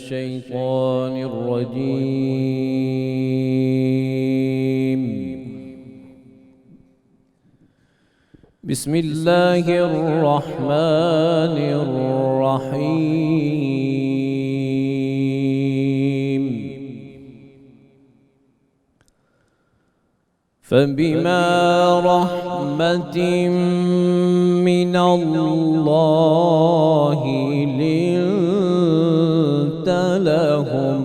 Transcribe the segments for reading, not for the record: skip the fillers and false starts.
الشيطان الرجيم. بسم الله الرحمن الرحيم. فبما رحمة من الله لنت لهم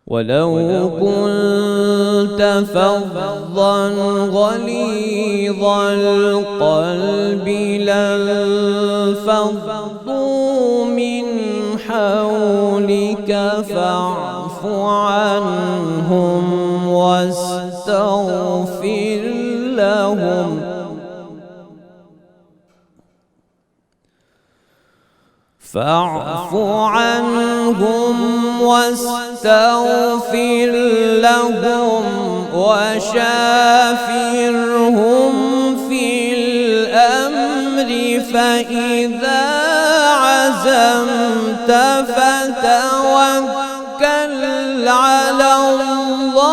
ولو كنت فظا غليظ القلب لانفضوا من حولك فاعف عنهم واستغفر لهم واستغفر لهم وشافرهم في الأمر فإذا عزمت فتوكل على الله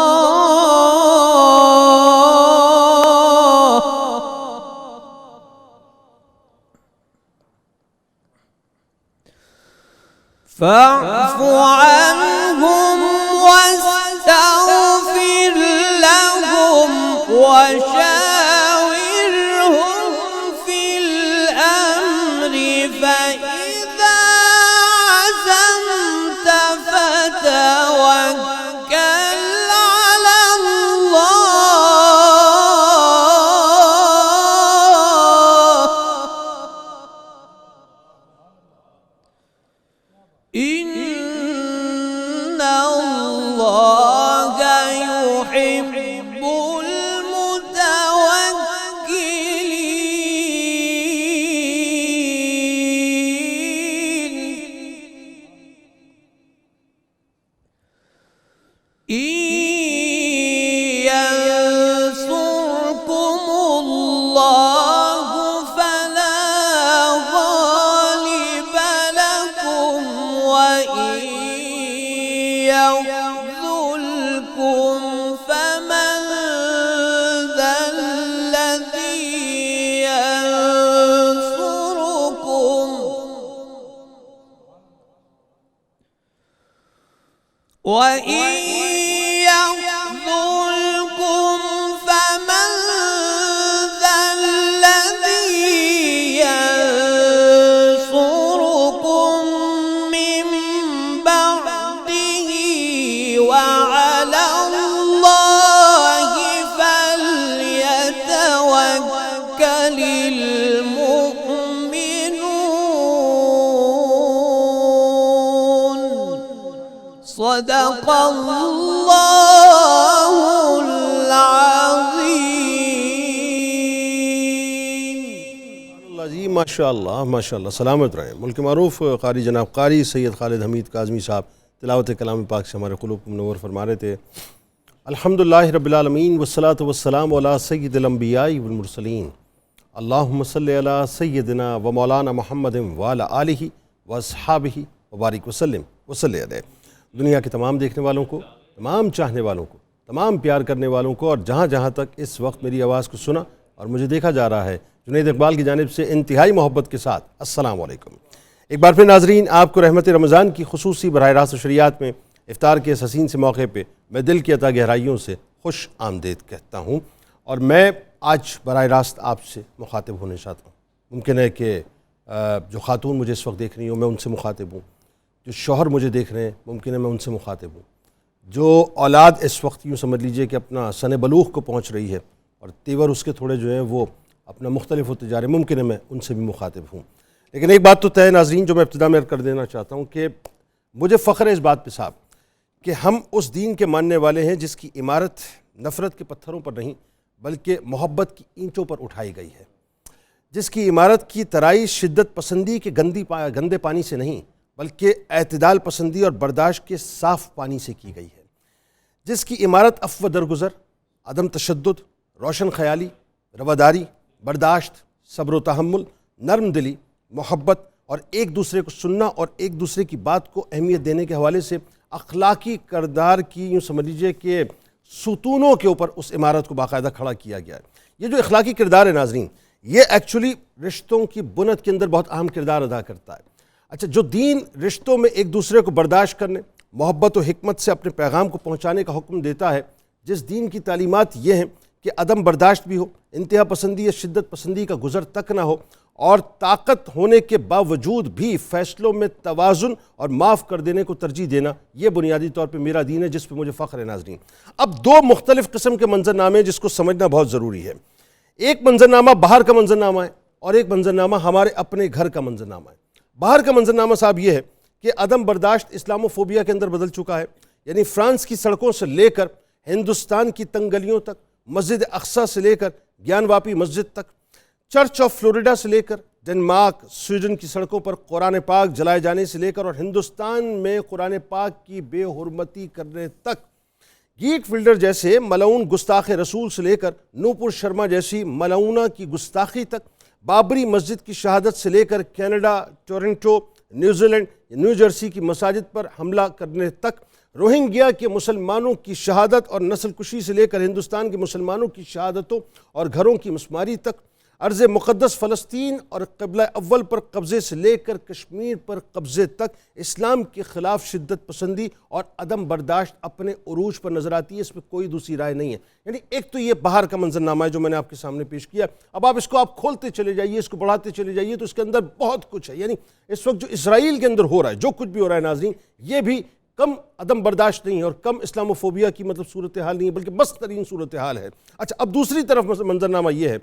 فاعف عنهم واستغفر لهم وشاورهم في الأمر فإذا عزمت فتوكل على الله إن الله يحب المتوكلين. إن ينصركم الله فلا غالب لكم وإن يخذلكم فمن ذا الذي ينصركم وإن يخذلكم فمن ذا الذي ينصركم من بعده وعلى الله فليتوكل المؤمنون. صدق الله العظيم. اللہ جی ماشاء اللہ سلامت رہیں. ملک معروف قاری جناب قاری سید خالد حمید کاظمی صاحب تلاوت کلام پاک سے ہمارے قلوب کو منور فرما رہے تھے. الحمدللہ رب العالمین والصلاة والسلام علی سید الانبیاء والمرسلین. اللہم صلی علی سیدنا و مولانا محمد وعلی آلہ واصحابہ وبارک وسلم وصلی علیہ. دنیا کے تمام دیکھنے والوں کو، تمام چاہنے والوں کو، تمام پیار کرنے والوں کو اور جہاں جہاں تک اس وقت میری آواز کو سنا اور مجھے دیکھا جا رہا ہے، جنید اقبال کی جانب سے انتہائی محبت کے ساتھ السلام علیکم. ایک بار پھر ناظرین آپ کو رحمت رمضان کی خصوصی براہ راست شریعت میں افطار کے اس حسین سے موقع پہ میں دل کی عطا گہرائیوں سے خوش آمدید کہتا ہوں. اور میں آج براہ راست آپ سے مخاطب ہونے چاہتا ہوں. ممکن ہے کہ جو خاتون مجھے اس وقت دیکھ رہی ہوں میں ان سے مخاطب ہوں، جو شوہر مجھے دیکھ رہے ہیں ممکن ہے میں ان سے مخاطب ہوں، جو اولاد اس وقت یوں سمجھ لیجئے کہ اپنا سن بلوغ کو پہنچ رہی ہے اور تیور اس کے تھوڑے جو ہیں وہ اپنا مختلف ہوتے جا رہے ہیں، ممکن ہے میں ان سے بھی مخاطب ہوں. لیکن ایک بات تو طے ناظرین جو میں ابتدا میں کر دینا چاہتا ہوں کہ مجھے فخر ہے اس بات پہ صاحب کہ ہم اس دین کے ماننے والے ہیں جس کی عمارت نفرت کے پتھروں پر نہیں بلکہ محبت کی اینٹوں پر اٹھائی گئی ہے، جس کی عمارت کی ترائی شدت پسندی کے گندے پانی سے نہیں بلکہ اعتدال پسندی اور برداشت کے صاف پانی سے کی گئی ہے، جس کی عمارت عفو درگزر، عدم تشدد، روشن خیالی، رواداری، برداشت، صبر و تحمل، نرم دلی، محبت اور ایک دوسرے کو سننا اور ایک دوسرے کی بات کو اہمیت دینے کے حوالے سے اخلاقی کردار کی یوں سمجھ لیجیے کہ ستونوں کے اوپر اس عمارت کو باقاعدہ کھڑا کیا گیا ہے۔ یہ جو اخلاقی کردار ہے ناظرین، یہ ایکچولی رشتوں کی بنیاد کے اندر بہت اہم کردار ادا کرتا ہے۔ اچھا، جو دین رشتوں میں ایک دوسرے کو برداشت کرنے، محبت و حکمت سے اپنے پیغام کو پہنچانے کا حکم دیتا ہے، جس دین کی تعلیمات یہ ہیں کہ عدم برداشت بھی ہو، انتہا پسندی یا شدت پسندی کا گزر تک نہ ہو، اور طاقت ہونے کے باوجود بھی فیصلوں میں توازن اور معاف کر دینے کو ترجیح دینا، یہ بنیادی طور پہ میرا دین ہے جس پہ مجھے فخر ہے ناظرین۔ اب دو مختلف قسم کے منظرنامے جس کو سمجھنا بہت ضروری ہے۔ ایک منظرنامہ باہر کا منظرنامہ ہے اور ایک منظرنامہ ہمارے اپنے گھر کا منظرنامہ ہے۔ باہر کا منظرنامہ صاحب یہ ہے کہ عدم برداشت اسلاموفوبیا کے اندر بدل چکا ہے، یعنی فرانس کی سڑکوں سے لے کر ہندوستان کی تنگ گلیوں تک، مسجد اقصیٰ سے لے کر گیان واپی مسجد تک، چرچ آف فلوریڈا سے لے کر ڈنمارک، سویڈن کی سڑکوں پر قرآن پاک جلائے جانے سے لے کر اور ہندوستان میں قرآن پاک کی بے حرمتی کرنے تک، گیٹ فلڈر جیسے ملعون گستاخ رسول سے لے کر نوپور شرما جیسی ملعونہ کی گستاخی تک، بابری مسجد کی شہادت سے لے کر Canada, Toronto, New Zealand, new Jersey کی مساجد پر حملہ کرنے تک، روہنگیا کے مسلمانوں کی شہادت اور نسل کشی سے لے کر ہندوستان کے مسلمانوں کی شہادتوں اور گھروں کی مسماری تک، ارض مقدس فلسطین اور قبلہ اول پر قبضے سے لے کر کشمیر پر قبضے تک، اسلام کے خلاف شدت پسندی اور عدم برداشت اپنے عروج پر نظر آتی ہے، اس پہ کوئی دوسری رائے نہیں ہے۔ یعنی ایک تو یہ باہر کا منظرنامہ ہے جو میں نے آپ کے سامنے پیش کیا، اب آپ اس کو کھولتے چلے جائیے، اس کو بڑھاتے چلے جائیے تو اس کے اندر بہت کچھ ہے۔ یعنی اس وقت جو اسرائیل کے اندر ہو رہا ہے، جو کچھ بھی ہو رہا ہے ناظرین، یہ بھی کم عدم برداشت نہیں ہے اور کم اسلاموفوبیا کی صورتحال نہیں ہے، بلکہ بس ترین صورتحال ہے۔ اچھا، اب دوسری طرف منظرنامہ یہ ہے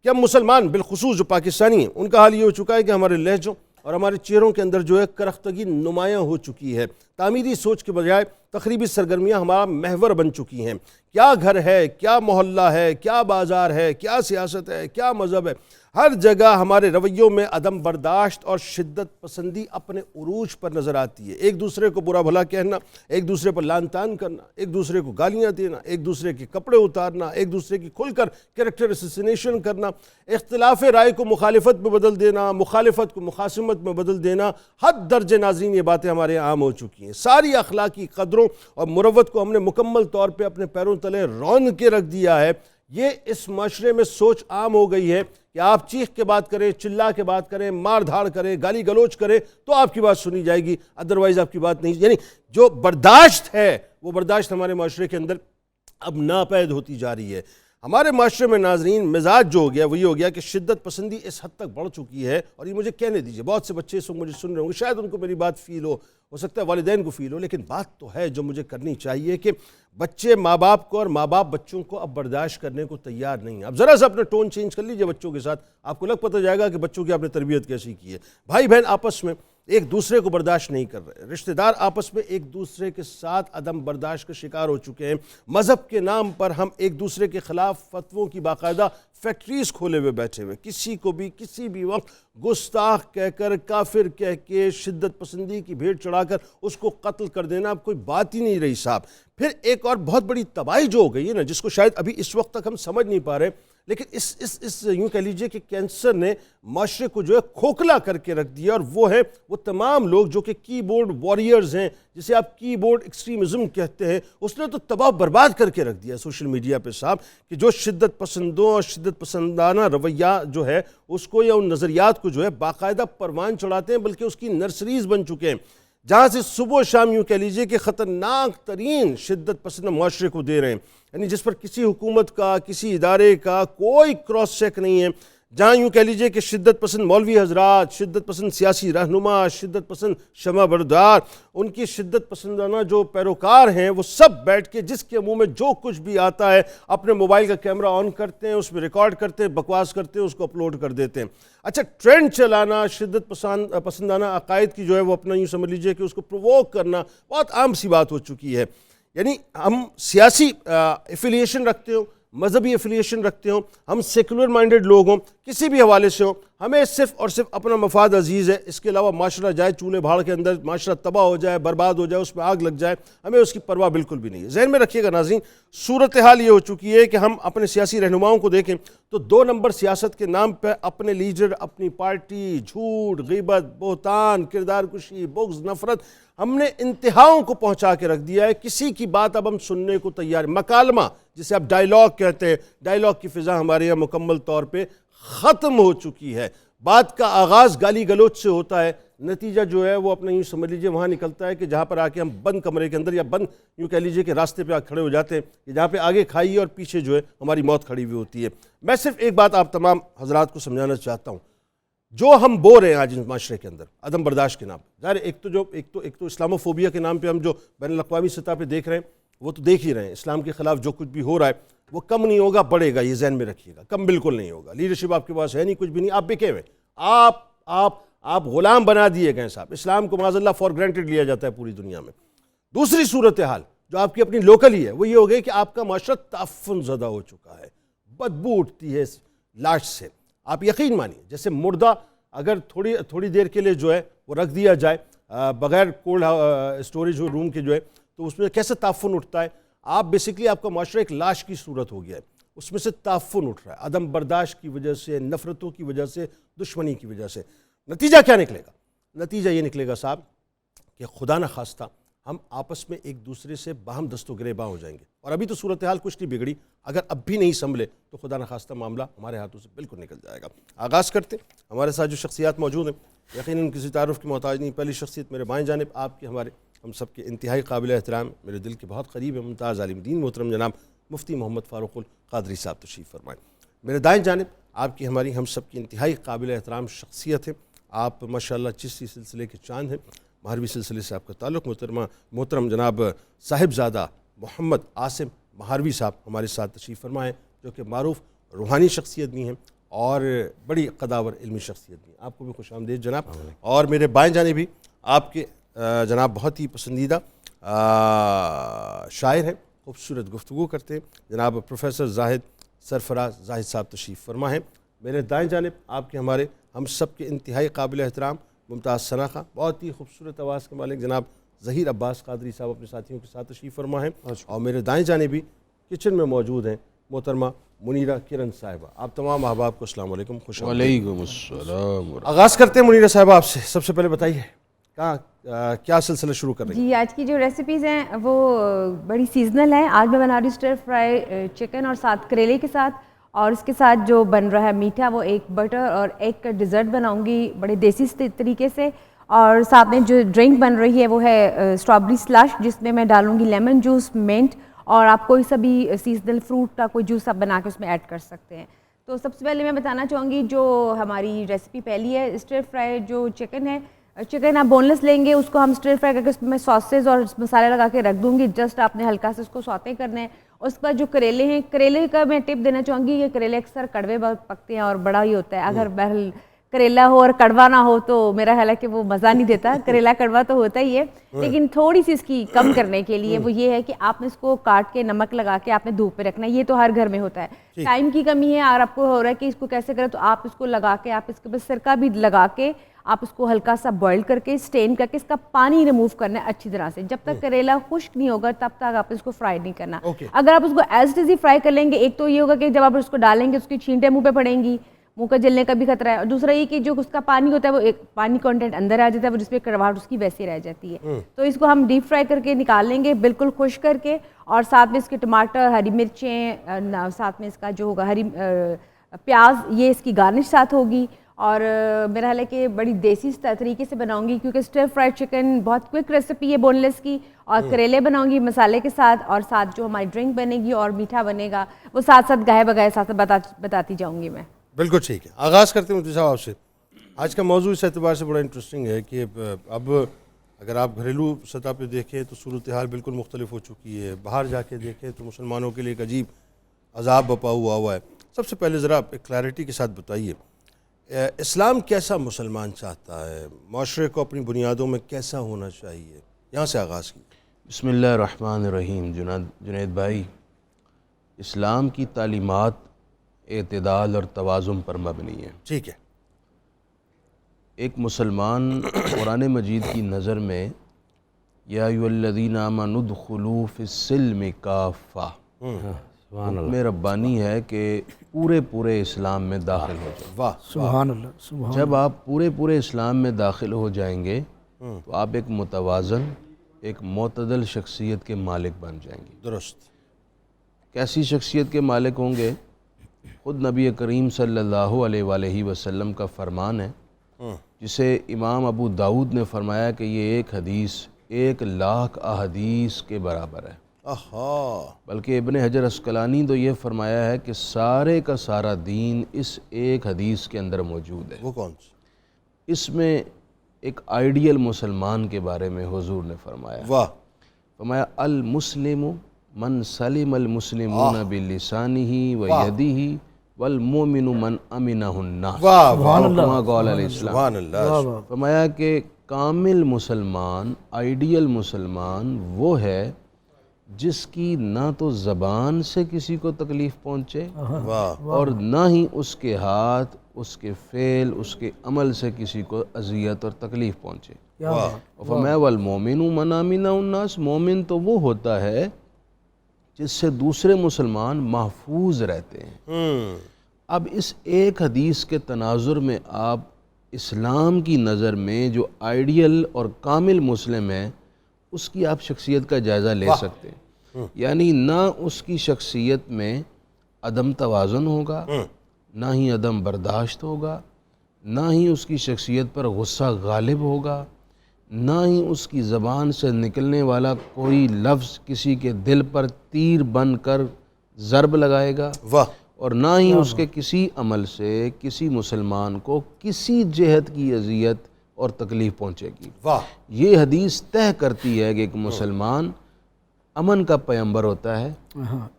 کہ ہم مسلمان بالخصوص جو پاکستانی ہیں، ان کا حال یہ ہو چکا ہے کہ ہمارے لہجوں اور ہمارے چہروں کے اندر جو ہے کرختگی نمایاں ہو چکی ہے۔ تعمیری سوچ کے بجائے تقریبی سرگرمیاں ہمارا محور بن چکی ہیں۔ کیا گھر ہے، کیا محلہ ہے، کیا بازار ہے، کیا سیاست ہے، کیا مذہب ہے، ہر جگہ ہمارے رویوں میں عدم برداشت اور شدت پسندی اپنے عروج پر نظر آتی ہے۔ ایک دوسرے کو برا بھلا کہنا، ایک دوسرے پر لعن طعن کرنا، ایک دوسرے کو گالیاں دینا، ایک دوسرے کے کپڑے اتارنا، ایک دوسرے کی کھل کر کریکٹر اسیسینیشن کرنا، اختلاف رائے کو مخالفت میں بدل دینا، مخالفت کو مخاصمت میں بدل دینا، حد درجے ناظرین یہ باتیں ہمارے عام ہو چکی ہیں۔ ساری اخلاقی قدروں اور مروت کو ہم نے مکمل طور پہ اپنے پیروں تلے رون کے رکھ دیا ہے۔ یہ اس معاشرے میں سوچ عام ہو گئی ہے کہ آپ چیخ کے بات کریں، چلا کے بات کریں، مار دھاڑ کریں، گالی گلوچ کریں تو آپ کی بات سنی جائے گی، ادروائز آپ کی بات نہیں۔ یعنی جو برداشت ہے وہ برداشت ہمارے معاشرے کے اندر اب ناپید ہوتی جا رہی ہے۔ ہمارے معاشرے میں ناظرین مزاج جو ہو گیا وہ یہ ہو گیا کہ شدت پسندی اس حد تک بڑھ چکی ہے، اور یہ مجھے کہنے دیجئے، بہت سے بچے اس وقت مجھے سن رہے ہوں گے، شاید ان کو میری بات فیل ہو سکتا ہے والدین کو فیل ہو، لیکن بات تو ہے جو مجھے کرنی چاہیے کہ بچے ماں باپ کو اور ماں باپ بچوں کو اب برداشت کرنے کو تیار نہیں ہیں۔ اب ذرا سا اپنا ٹون چینج کر لیجئے بچوں کے ساتھ، آپ کو لگ پتہ جائے گا کہ بچوں کی آپ نے تربیت کیسی کی ہے۔ بھائی بہن آپس میں ایک دوسرے کو برداشت نہیں کر رہے، رشتہ دار آپس میں ایک دوسرے کے ساتھ عدم برداشت کا شکار ہو چکے ہیں۔ مذہب کے نام پر ہم ایک دوسرے کے خلاف فتووں کی باقاعدہ فیکٹریز کھولے ہوئے بیٹھے ہوئے، کسی کو بھی کسی بھی وقت گستاخ کہہ کر، کافر کہہ کے، شدت پسندی کی بھیڑ چڑھا کر اس کو قتل کر دینا اب کوئی بات ہی نہیں رہی صاحب۔ پھر ایک اور بہت بڑی تباہی جو ہو گئی ہے نا، جس کو شاید ابھی اس وقت تک ہم سمجھ نہیں پا رہے، لیکن اس یوں کہہ لیجئے کہ کینسر نے معاشرے کو جو ہے کھوکھلا کر کے رکھ دیا، اور وہ ہے وہ تمام لوگ جو کہ کی بورڈ واریئرز ہیں، جسے آپ کی بورڈ ایکسٹریمزم کہتے ہیں، اس نے تو تباہ برباد کر کے رکھ دیا سوشل میڈیا پہ صاحب، کہ جو شدت پسندوں اور شدت پسندانہ رویہ جو ہے اس کو یا ان نظریات کو جو ہے باقاعدہ پروان چڑھاتے ہیں، بلکہ اس کی نرسریز بن چکے ہیں، جہاں سے صبح و شام یوں کہہ لیجئے کہ خطرناک ترین شدت پسند معاشرے کو دے رہے ہیں، یعنی جس پر کسی حکومت کا، کسی ادارے کا کوئی کراس چیک نہیں ہے، جہاں یوں کہہ لیجئے کہ شدت پسند مولوی حضرات، شدت پسند سیاسی رہنما، شدت پسند شمع بردار، ان کی شدت پسندانہ جو پیروکار ہیں وہ سب بیٹھ کے جس کے منہ میں جو کچھ بھی آتا ہے اپنے موبائل کا کیمرہ آن کرتے ہیں، اس میں ریکارڈ کرتے ہیں، بکواس کرتے ہیں، اس کو اپلوڈ کر دیتے ہیں۔ اچھا، ٹرینڈ چلانا، شدت پسندانہ عقائد کی جو ہے وہ اپنا یوں سمجھ لیجئے کہ اس کو پرووک کرنا بہت عام سی بات ہو چکی ہے۔ یعنی ہم سیاسی ایفیلیشن رکھتے ہوں، مذہبی ایفیلیشن رکھتے ہوں، ہم سیکولر مائنڈڈ لوگ ہوں، کسی بھی حوالے سے ہو، ہمیں صرف اور صرف اپنا مفاد عزیز ہے، اس کے علاوہ معاشرہ جائے چولہے بھاڑ کے اندر، معاشرہ تباہ ہو جائے، برباد ہو جائے، اس میں آگ لگ جائے، ہمیں اس کی پرواہ بالکل بھی نہیں ہے۔ ذہن میں رکھیے گا ناظرین، صورتحال یہ ہو چکی ہے کہ ہم اپنے سیاسی رہنماؤں کو دیکھیں تو 2 نمبر سیاست کے نام پہ اپنے لیڈر، اپنی پارٹی، جھوٹ، غیبت، بہتان، کردار کشی، بغض، نفرت، ہم نے انتہاؤں کو پہنچا کے رکھ دیا ہے۔ کسی کی بات اب ہم سننے کو تیار، مکالمہ جسے آپ ڈائیلاگ کہتے ہیں، ڈائیلاگ کی فضا ہمارے یہاں مکمل طور پہ ختم ہو چکی ہے۔ بات کا آغاز گالی گلوچ سے ہوتا ہے، نتیجہ جو ہے وہ اپنا یوں سمجھ لیجئے وہاں نکلتا ہے کہ جہاں پر آ کے ہم بند کمرے کے اندر یا بند یوں کہہ لیجئے کہ راستے پہ آ کھڑے ہو جاتے ہیں، کہ جہاں پہ آگے کھائی اور پیچھے جو ہے ہماری موت کھڑی ہوئی ہوتی ہے۔ میں صرف ایک بات آپ تمام حضرات کو سمجھانا چاہتا ہوں، جو ہم بو رہے ہیں آج اس معاشرے کے اندر عدم برداشت کے نام پہ، ظاہر ایک تو اسلاموفوبیا کے نام پہ ہم جو بین الاقوامی سطح پہ دیکھ رہے ہیں وہ تو دیکھ ہی رہے ہیں، اسلام کے خلاف جو کچھ بھی ہو رہا ہے وہ کم نہیں ہوگا، بڑھے گا، یہ ذہن میں رکھیے گا، کم بالکل نہیں ہوگا۔ لیڈرشپ آپ کے پاس ہے نہیں، کچھ بھی نہیں، آپ بکے ہوئے، آپ غلام بنا دیے گئے صاحب۔ اسلام کو معاذ اللہ فار گرانٹڈ لیا جاتا ہے پوری دنیا میں۔ دوسری صورتحال جو آپ کی اپنی لوکل ہی ہے وہ یہ ہو گئی کہ آپ کا معاشرہ تعفن زدہ ہو چکا ہے، بدبو اٹھتی ہے لاش سے۔ آپ یقین مانیے جیسے مردہ اگر تھوڑی دیر کے لیے جو ہے وہ رکھ دیا جائے بغیر کولڈ اسٹوریج روم کے جو ہے تو اس میں کیسے تعفن اٹھتا ہے، آپ بیسکلی آپ کا معاشرہ ایک لاش کی صورت ہو گیا ہے، اس میں سے تعفن اٹھ رہا ہے عدم برداشت کی وجہ سے، نفرتوں کی وجہ سے، دشمنی کی وجہ سے۔ نتیجہ کیا نکلے گا؟ نتیجہ یہ نکلے گا صاحب کہ خدا نہ خواستہ ہم آپس میں ایک دوسرے سے باہم دست و گریباں ہو جائیں گے، اور ابھی تو صورتحال کچھ نہیں بگڑی، اگر اب بھی نہیں سنبھلے تو خدا نہ خواستہ معاملہ ہمارے ہاتھوں سے بالکل نکل جائے گا۔ آغاز کرتے ہمارے ساتھ جو شخصیات موجود ہیں، یقیناً کسی تعارف کی محتاج نہیں۔ پہلی شخصیت میرے بائیں جانب آپ کے ہم سب کے انتہائی قابل احترام، میرے دل کے بہت قریب ہے، ممتاز عالم دین محترم جناب مفتی محمد فاروق القادری صاحب تشریف فرمائیں۔ میرے دائیں جانب آپ کی ہم سب کی انتہائی قابل احترام شخصیت ہے، آپ ماشاءاللہ چشتی سلسلے کے چاند ہیں، مہروی سلسلے سے آپ کا تعلق، محترم جناب صاحبزادہ محمد عاصم مہروی صاحب ہمارے ساتھ تشریف فرمائیں، جو کہ معروف روحانی شخصیت بھی ہیں اور بڑی قداور علمی شخصیت بھی ہیں۔ آپ کو بھی خوش آمدید جناب۔ اور میرے بائیں جانب بھی آپ کے جناب بہت ہی پسندیدہ شاعر ہیں، خوبصورت گفتگو کرتے ہیں، جناب پروفیسر زاہد سرفراز زاہد صاحب تشریف فرما ہیں۔ میرے دائیں جانب آپ کے ہم سب کے انتہائی قابل احترام ممتاز ثنا خان، بہت ہی خوبصورت آواز کے مالک جناب ظہیر عباس قادری صاحب اپنے ساتھیوں کے ساتھ تشریف فرما ہیں۔ اور میرے دائیں جانب بھی کچن میں موجود ہیں محترمہ منیرہ کرن صاحبہ۔ آپ تمام احباب کو السلام علیکم، خوش آمدید۔ وعلیکم السلام۔ آغاز کرتے ہیں منیرہ صاحبہ آپ سے، سب سے پہلے بتائیے کیا سلسلہ شروع کر رہی ہیں؟ جی آج کی جو ریسیپیز ہیں وہ بڑی سیزنل ہیں۔ آج میں بنا رہی ہوں اسٹر فرائی چکن اور ساتھ کریلے کے ساتھ، اور اس کے ساتھ جو بن رہا ہے میٹھا وہ ایک بٹر اور ایگ کا ڈیزرٹ بناؤں گی بڑے دیسی طریقے سے، اور ساتھ میں جو ڈرنک بن رہی ہے وہ ہے اسٹرابری سلش، جس میں میں ڈالوں گی لیمن جوس، منٹ، اور آپ کوئی سا بھی سیزنل فروٹ کا کوئی جوس آپ بنا کے اس میں ایڈ کر سکتے ہیں۔ تو سب سے پہلے میں بتانا چاہوں گی جو ہماری ریسیپی پہلی ہے اسٹر فرائی جو چکن ہے، چکن آپ بون لیس لیں گے، اس کو ہم اسٹر فرائی کر کے اس میں ساسز اور مسالے لگا کے رکھ دوں گی، جسٹ آپ نے ہلکا سے اس کو سوتے کرنا ہے۔ اس کے بعد جو کریلے ہیں، کریلے کا میں ٹپ دینا چاہوں گی، یہ کریلے اکثر کڑوے بہت پکتے ہیں اور بڑا ہی ہوتا ہے، اگر بہرحال کریلا ہو اور کڑوا نہ ہو تو میرا خیال ہے کہ وہ مزہ نہیں دیتا، کریلا کڑوا تو ہوتا ہی ہے، لیکن تھوڑی سی اس کی کم کرنے کے لیے وہ یہ ہے کہ آپ نے اس کو کاٹ کے نمک لگا کے آپ نے دھوپ پہ رکھنا ہے۔ یہ تو ہر گھر میں ہوتا ہے، ٹائم کی کمی ہے اور آپ کو ہو رہا ہے کہ اس کو کیسے کریں، تو آپ اس کو لگا کے آپ اس کے بعد سرکہ بھی لگا کے آپ اس کو ہلکا سا بوائل کر کے اسٹین کر کے اس کا پانی ریموو کرنا ہے اچھی طرح سے، جب تک کریلا خشک نہیں ہوگا تب تک آپ اس کو فرائی نہیں کرنا۔ اگر آپ اس کو as it is he fry کر لیں گے، ایک تو یہ ہوگا کہ جب آپ اس کو ڈالیں گے اس کی چھینٹیں منہ پہ پڑیں گی، منہ کا جلنے کا بھی خطرہ ہے، اور دوسرا یہ کہ جو اس کا پانی ہوتا ہے وہ ایک پانی کانٹینٹ اندر آ جاتا ہے، وہ جس پہ کڑواہٹ اس کی ویسے رہ جاتی ہے۔ تو اس کو ہم ڈیپ فرائی کر کے نکال لیں گے بالکل خشک کر کے، اور ساتھ میں اس کے ٹماٹر، ہری مرچیں، ساتھ میں اس کا جو ہوگا ہری پیاز، یہ اس کی گارنش ساتھ ہوگی۔ اور میرا حال ہے کہ بڑی دیسی طریقے سے بناؤں گی کیونکہ اسٹر فرائڈ چکن بہت کوئک ریسیپی ہے بون لیس کی، اور کریلے بناؤں گی مسالے کے ساتھ، اور ساتھ جو ہماری ڈرنک بنے گی اور میٹھا بنے گا وہ ساتھ ساتھ گاہے بگاہے ساتھ بتاتی جاؤں گی میں۔ بالکل ٹھیک ہے، آغاز کرتے ہیں مفتی صاحب آپ سے۔ آج کا موضوع اس اعتبار سے بڑا انٹرسٹنگ ہے کہ اب اگر آپ گھریلو سطح پہ دیکھیں تو صورتحال بالکل مختلف ہو چکی ہے، باہر جا کے دیکھیں تو مسلمانوں کے لیے ایک عجیب عذاب بپا ہوا ہے۔ سب سے پہلے ذرا ایک کلیئرٹی کے ساتھ بتائیے، اسلام کیسا مسلمان چاہتا ہے، معاشرے کو اپنی بنیادوں میں کیسا ہونا چاہیے، یہاں سے آغاز کی۔ بسم اللہ الرحمن الرحیم۔ جنید بھائی، اسلام کی تعلیمات اعتدال اور توازن پر مبنی ہے۔ ٹھیک ہے، ایک مسلمان قرآن مجید کی نظر میں یا ایھا الذین آمنوا ادخلوا فی السلم کافہ، حکم ربانی ہے کہ پورے اسلام میں داخل ہو جائیں۔ واہ، سبحان اللہ، سبحان جب آپ پورے اسلام میں داخل ہو جائیں گے تو آپ ایک متوازن، ایک معتدل شخصیت کے مالک بن جائیں گے۔ درست، کیسی شخصیت کے مالک ہوں گے؟ خود نبی کریم صلی اللہ علیہ وآلہ وسلم کا فرمان ہے، جسے امام ابو داؤد نے فرمایا کہ یہ ایک حدیث 1,00,000 احادیث کے برابر ہے۔ آہا، بلکہ ابن حجر عسقلانی تو یہ فرمایا ہے کہ سارے کا سارا دین اس ایک حدیث کے اندر موجود ہے۔ وہ کون سی؟ اس میں ایک آئیڈیل مسلمان کے بارے میں حضور نے فرمایا، واہ، فرمایا المسلم من سلم المسلمون بلسانہ ویدہ والمومن من امنہ الناس، واہ، کما قال علیہ السلام۔ سبحان اللہ، فرمایا کہ کامل مسلمان، آئیڈیل مسلمان وہ ہے جس کی نہ تو زبان سے کسی کو تکلیف پہنچے واہ، اور نہ ہی اس کے ہاتھ، اس کے فعل، اس کے عمل سے کسی کو اذیت اور تکلیف پہنچے۔ واہ، اور فرمایا والمومن من امنہ الناس، مومن تو وہ ہوتا ہے جس سے دوسرے مسلمان محفوظ رہتے ہیں۔ اب اس ایک حدیث کے تناظر میں آپ اسلام کی نظر میں جو آئیڈیل اور کامل مسلم ہے اس کی آپ شخصیت کا جائزہ لے سکتے ہیں۔ یعنی نہ اس کی شخصیت میں عدم توازن ہوگا، نہ ہی عدم برداشت ہوگا، نہ ہی اس کی شخصیت پر غصہ غالب ہوگا، نہ ہی اس کی زبان سے نکلنے والا کوئی لفظ کسی کے دل پر تیر بن کر ضرب لگائے گا، واہ، اور نہ ہی اس کے کسی عمل سے کسی مسلمان کو کسی جہت کی اذیت اور تکلیف پہنچے گی۔ واہ، یہ حدیث طے کرتی ہے کہ ایک مسلمان امن کا پیغمبر ہوتا ہے،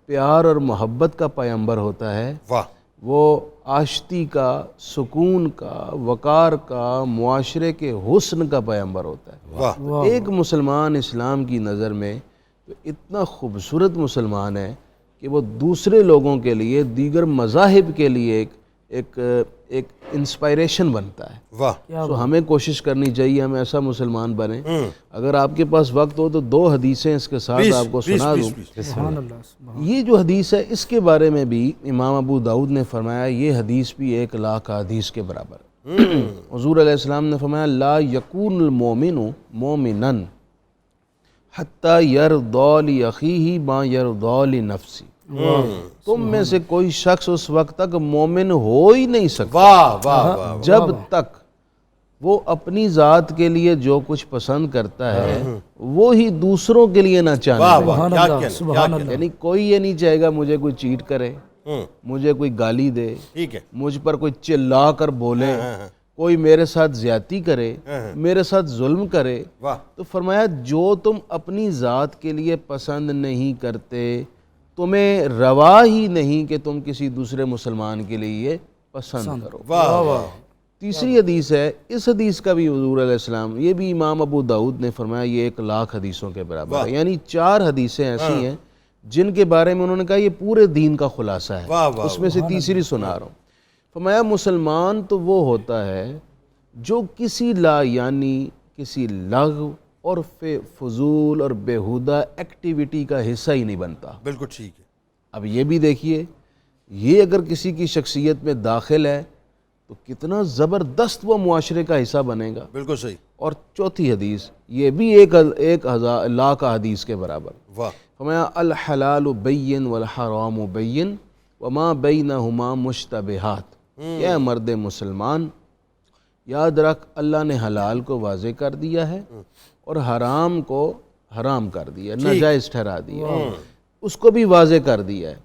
پیار اور محبت کا پیغمبر ہوتا ہے، واہ، وہ آشتی کا، سکون کا، وقار کا، معاشرے کے حسن کا پیغمبر ہوتا ہے۔ واہ، ایک مسلمان اسلام کی نظر میں تو اتنا خوبصورت مسلمان ہے کہ وہ دوسرے لوگوں کے لیے، دیگر مذاہب کے لیے ایک انسپائریشن بنتا ہے۔ واہ، تو ہمیں کوشش کرنی چاہیے ہم ایسا مسلمان بنیں۔ اگر آپ کے پاس وقت ہو تو 2 حدیثیں اس کے ساتھ آپ کو سنا دوں۔ سبحان اللہ، سبحان یہ جو حدیث ہے اس کے بارے میں بھی امام ابو داؤد نے فرمایا یہ حدیث بھی 1,00,000 حدیث کے برابر ہے۔ حضور علیہ السلام نے فرمایا لا یکون المومن مومنا حتی یرضی لاخیہ ما یرضی لنفسہ، تم میں سے کوئی شخص اس وقت تک مومن ہو ہی نہیں سکتا واہ، واہ، واہ، جب تک وہ اپنی ذات کے لیے جو کچھ پسند کرتا ہے وہی دوسروں کے لیے نہ واہ، چاہنے واہ، لگے۔ کیا اللہ، کہنا، سبحان کیا اللہ۔ یعنی کوئی یہ نہیں چاہے گا مجھے کوئی چیٹ کرے، کہنا، مجھے کوئی گالی دے، ٹھیک ہے، مجھ پر کوئی چلا کر بولے، کوئی میرے ساتھ زیادتی کرے، میرے ساتھ ظلم کرے۔ واہ، تو فرمایا جو تم اپنی ذات کے لیے پسند نہیں کرتے تمہیں روا ہی نہیں کہ تم کسی دوسرے مسلمان کے لیے یہ پسند کرو۔ واہ، واہ، تیسری حدیث ہے، اس حدیث کا بھی حضور علیہ السلام، یہ بھی امام ابو داؤد نے فرمایا یہ 1,00,000 حدیثوں کے برابر ہے۔ یعنی 4 حدیثیں ایسی ہیں جن کے بارے میں انہوں نے کہا یہ پورے دین کا خلاصہ ہے۔ واہ، واہ، اس میں سے تیسری سنا رہا ہوں۔ فرمایا مسلمان تو وہ ہوتا ہے جو کسی لا یعنی کسی لغو اور فضول اور بیہودہ ایکٹیویٹی کا حصہ ہی نہیں بنتا۔ بالکل ٹھیک ہے، اب یہ بھی دیکھیے یہ اگر کسی کی شخصیت میں داخل ہے تو کتنا زبردست وہ معاشرے کا حصہ بنے گا۔ بالکل صحیح، اور چوتھی حدیث یہ بھی 1,000 حدیث کے برابر۔ واہ، فرمایا الحلال بین والحرام بین وما بینہما مشتبہات۔ اے مرد مسلمان یاد رکھ اللہ نے حلال کو واضح کر دیا ہے اور حرام کو حرام کر دیا، ناجائز ٹھہرا دیا، اس کو بھی واضح کر دیا ہے۔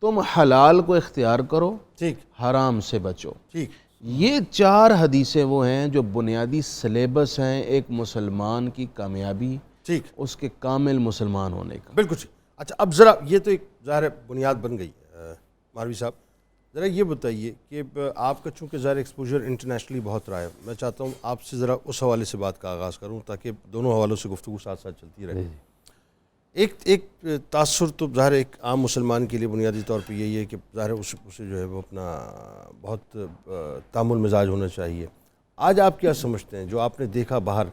تم حلال کو اختیار کرو، ٹھیک، حرام سے بچو۔ ٹھیک، یہ 4 حدیثیں وہ ہیں جو بنیادی سلیبس ہیں ایک مسلمان کی کامیابی، ٹھیک، اس کے کامل مسلمان ہونے کا۔ بالکل ٹھیک۔ اچھا اب ذرا یہ تو ایک ظاہر ہے بنیاد بن گئی ماروی صاحب، ذرا یہ بتائیے کہ آپ کا چونکہ ظاہر ایکسپوجر انٹرنیشنلی بہت رہا ہے، میں چاہتا ہوں آپ سے ذرا اس حوالے سے بات کا آغاز کروں تاکہ دونوں حوالوں سے گفتگو ساتھ ساتھ چلتی رہے۔ ایک تاثر تو ظاہر ایک عام مسلمان کے لیے بنیادی طور پہ یہی ہے کہ ظاہر اسے جو ہے وہ اپنا بہت تامل مزاج ہونا چاہیے. آج آپ کیا سمجھتے ہیں جو آپ نے دیکھا باہر،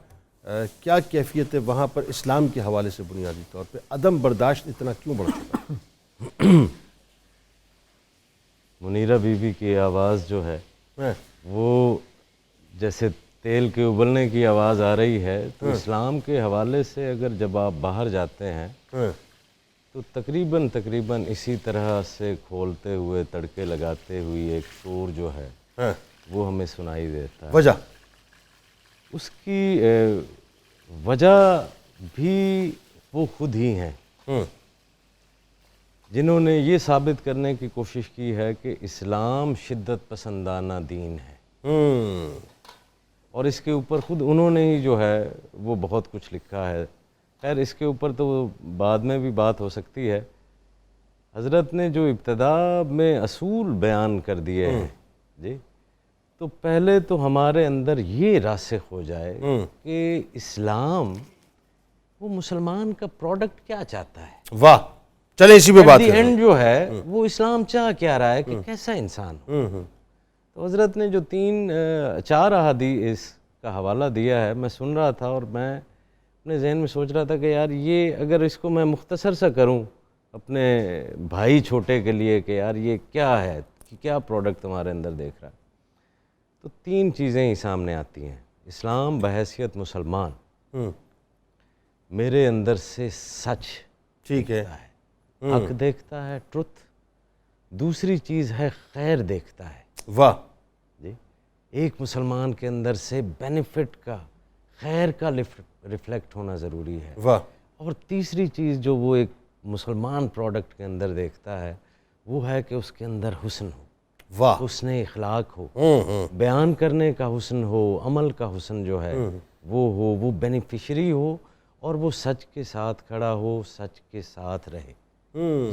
کیا کیفیت ہے وہاں پر اسلام کے حوالے سے بنیادی طور پہ عدم برداشت اتنا کیوں بڑھ چکا؟ منیرہ بی بی کی آواز جو ہے وہ جیسے تیل کے ابلنے کی آواز آ رہی ہے، تو اسلام کے حوالے سے اگر جب آپ باہر جاتے ہیں تو تقریباً اسی طرح سے کھولتے ہوئے تڑکے لگاتے ہوئی ایک شور جو ہے وہ ہمیں سنائی دیتا ہے. وجہ اس کی وجہ بھی وہ خود ہی ہیں جنہوں نے یہ ثابت کرنے کی کوشش کی ہے کہ اسلام شدت پسندانہ دین ہے، اور اس کے اوپر خود انہوں نے ہی جو ہے وہ بہت کچھ لکھا ہے. خیر اس کے اوپر تو بعد میں بھی بات ہو سکتی ہے. حضرت نے جو ابتدا میں اصول بیان کر دیے ہیں جی، تو پہلے تو ہمارے اندر یہ راسخ ہو جائے کہ اسلام وہ مسلمان کا پروڈکٹ کیا چاہتا ہے. واہ، چلیں اسی پہ بات دی کریں. اینڈ جو ہے وہ اسلام چاہ کیا رہا ہے کہ کیسا انسان ہو. تو حضرت نے جو 4 احادیث کا حوالہ دیا ہے، میں سن رہا تھا اور میں اپنے ذہن میں سوچ رہا تھا کہ یار یہ اگر اس کو میں مختصر سا کروں اپنے بھائی چھوٹے کے لیے کہ یار یہ کیا ہے، کہ کیا پروڈکٹ تمہارے اندر دیکھ رہا ہے، تو 3 چیزیں ہی سامنے آتی ہیں. اسلام بحیثیت مسلمان میرے اندر سے سچ ٹھیک ہے، حق دیکھتا ہے، ٹروتھ. دوسری چیز ہے خیر دیکھتا ہے. واہ جی، ایک مسلمان کے اندر سے بینیفٹ کا، خیر کا ریفلیکٹ ہونا ضروری ہے. واہ. اور تیسری چیز جو وہ ایک مسلمان پروڈکٹ کے اندر دیکھتا ہے وہ ہے کہ اس کے اندر حسن ہو. واہ. حسن اخلاق ہو، بیان کرنے کا حسن ہو، عمل کا حسن جو ہے وہ ہو، وہ بینیفیشری ہو، اور وہ سچ کے ساتھ کھڑا ہو، سچ کے ساتھ رہے.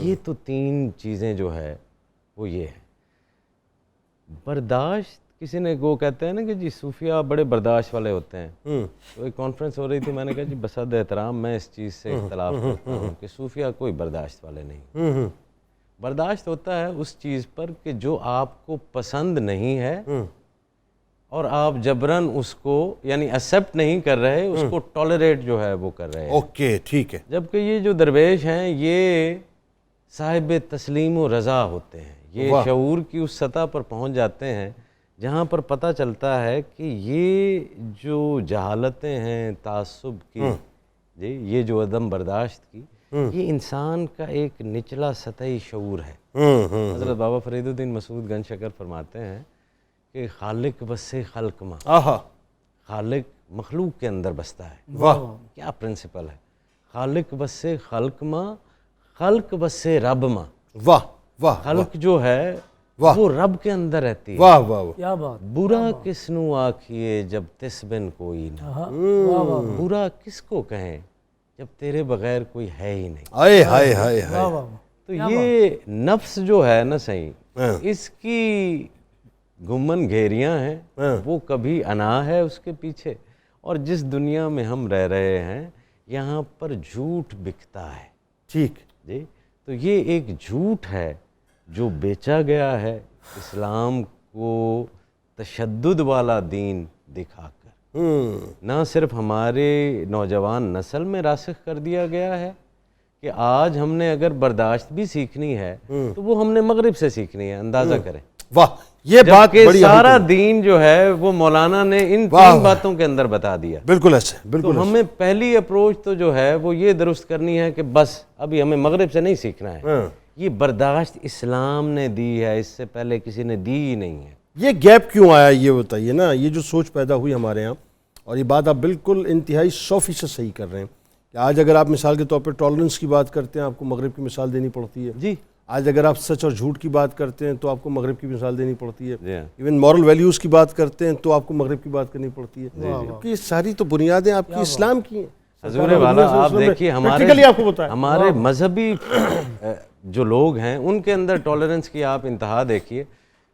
یہ تو 3 چیزیں جو ہے وہ یہ ہے. برداشت، کسی نے وہ کہتے ہیں نا کہ جی صوفیہ بڑے برداشت والے ہوتے ہیں. تو ایک کانفرنس ہو رہی تھی، میں نے کہا جی بصد احترام میں اس چیز سے اختلاف کرتا ہوں کہ صوفیہ کوئی برداشت والے نہیں. برداشت ہوتا ہے اس چیز پر کہ جو آپ کو پسند نہیں ہے اور آپ جبراً اس کو یعنی ایکسیپٹ نہیں کر رہے، اس کو ٹالریٹ جو ہے وہ کر رہے ہیں. اوکے ٹھیک ہے. جبکہ یہ جو درویش ہیں یہ صاحب تسلیم و رضا ہوتے ہیں. یہ شعور کی اس سطح پر پہنچ جاتے ہیں جہاں پر پتہ چلتا ہے کہ یہ جو جہالتیں ہیں تعصب کی، جی یہ جو عدم برداشت کی، یہ انسان کا ایک نچلا سطحی شعور ہے. حضرت بابا فرید الدین مسعود گنج شکر فرماتے ہیں کہ خالق بسے خلق ماں، خالق مخلوق کے اندر بستا ہے. واہ. کیا پرنسپل ہے، خالق بسے خلق ماں، خلق بسے رب ماں. واہ واہ. خلق جو ہے وہ رب کے اندر رہتی ہے. واہ واہ. کیا بات. برا کس نو آکھیے جب تس بن کوئی نہ، برا کس کو کہیں جب تیرے بغیر کوئی ہے ہی نہیں. ہائے ہائے ہائے ہائے. تو یہ نفس جو ہے نا صحیح، اس کی گمن گھیریاں ہیں، وہ کبھی انا ہے اس کے پیچھے. اور جس دنیا میں ہم رہ رہے ہیں یہاں پر جھوٹ بکتا ہے. ٹھیک جی، تو یہ ایک جھوٹ ہے جو بیچا گیا ہے اسلام کو تشدد والا دین دکھا کر. نہ صرف ہمارے نوجوان نسل میں راسخ کر دیا گیا ہے کہ آج ہم نے اگر برداشت بھی سیکھنی ہے تو وہ ہم نے مغرب سے سیکھنی ہے. اندازہ کریں. واہ. یہ بات جبکہ بڑی سارا دین جو ہے وہ مولانا نے ان 3 باتوں کے اندر بتا دیا. بالکل ایسے بالکل. تو ہمیں پہلی اپروچ تو جو ہے وہ یہ درست کرنی ہے کہ بس ابھی ہمیں مغرب سے نہیں سیکھنا ہے. یہ برداشت اسلام نے دی ہے، اس سے پہلے کسی نے دی ہی نہیں ہے. یہ گیپ کیوں آیا یہ بتائیے نا. یہ جو سوچ پیدا ہوئی ہمارے یہاں، اور یہ بات آپ بالکل انتہائی 100% صحیح کر رہے ہیں کہ آج اگر آپ مثال کے طور پہ ٹالرنس کی بات کرتے ہیں آپ کو مغرب کی مثال دینی پڑتی ہے. جی. آج اگر آپ سچ اور جھوٹ کی بات کرتے ہیں تو آپ کو مغرب کی مثال دینی پڑتی ہے. جی. ایون مورل ویلیوز کی بات کرتے ہیں تو آپ کو مغرب کی بات کرنی پڑتی ہے. کیونکہ یہ ساری تو بنیادیں آپ کی اسلام کی ہیں. حضور والا آپ دیکھیے ہمارے مذہبی جو لوگ ہیں ان کے اندر ٹالرنس کی آپ انتہا دیکھیے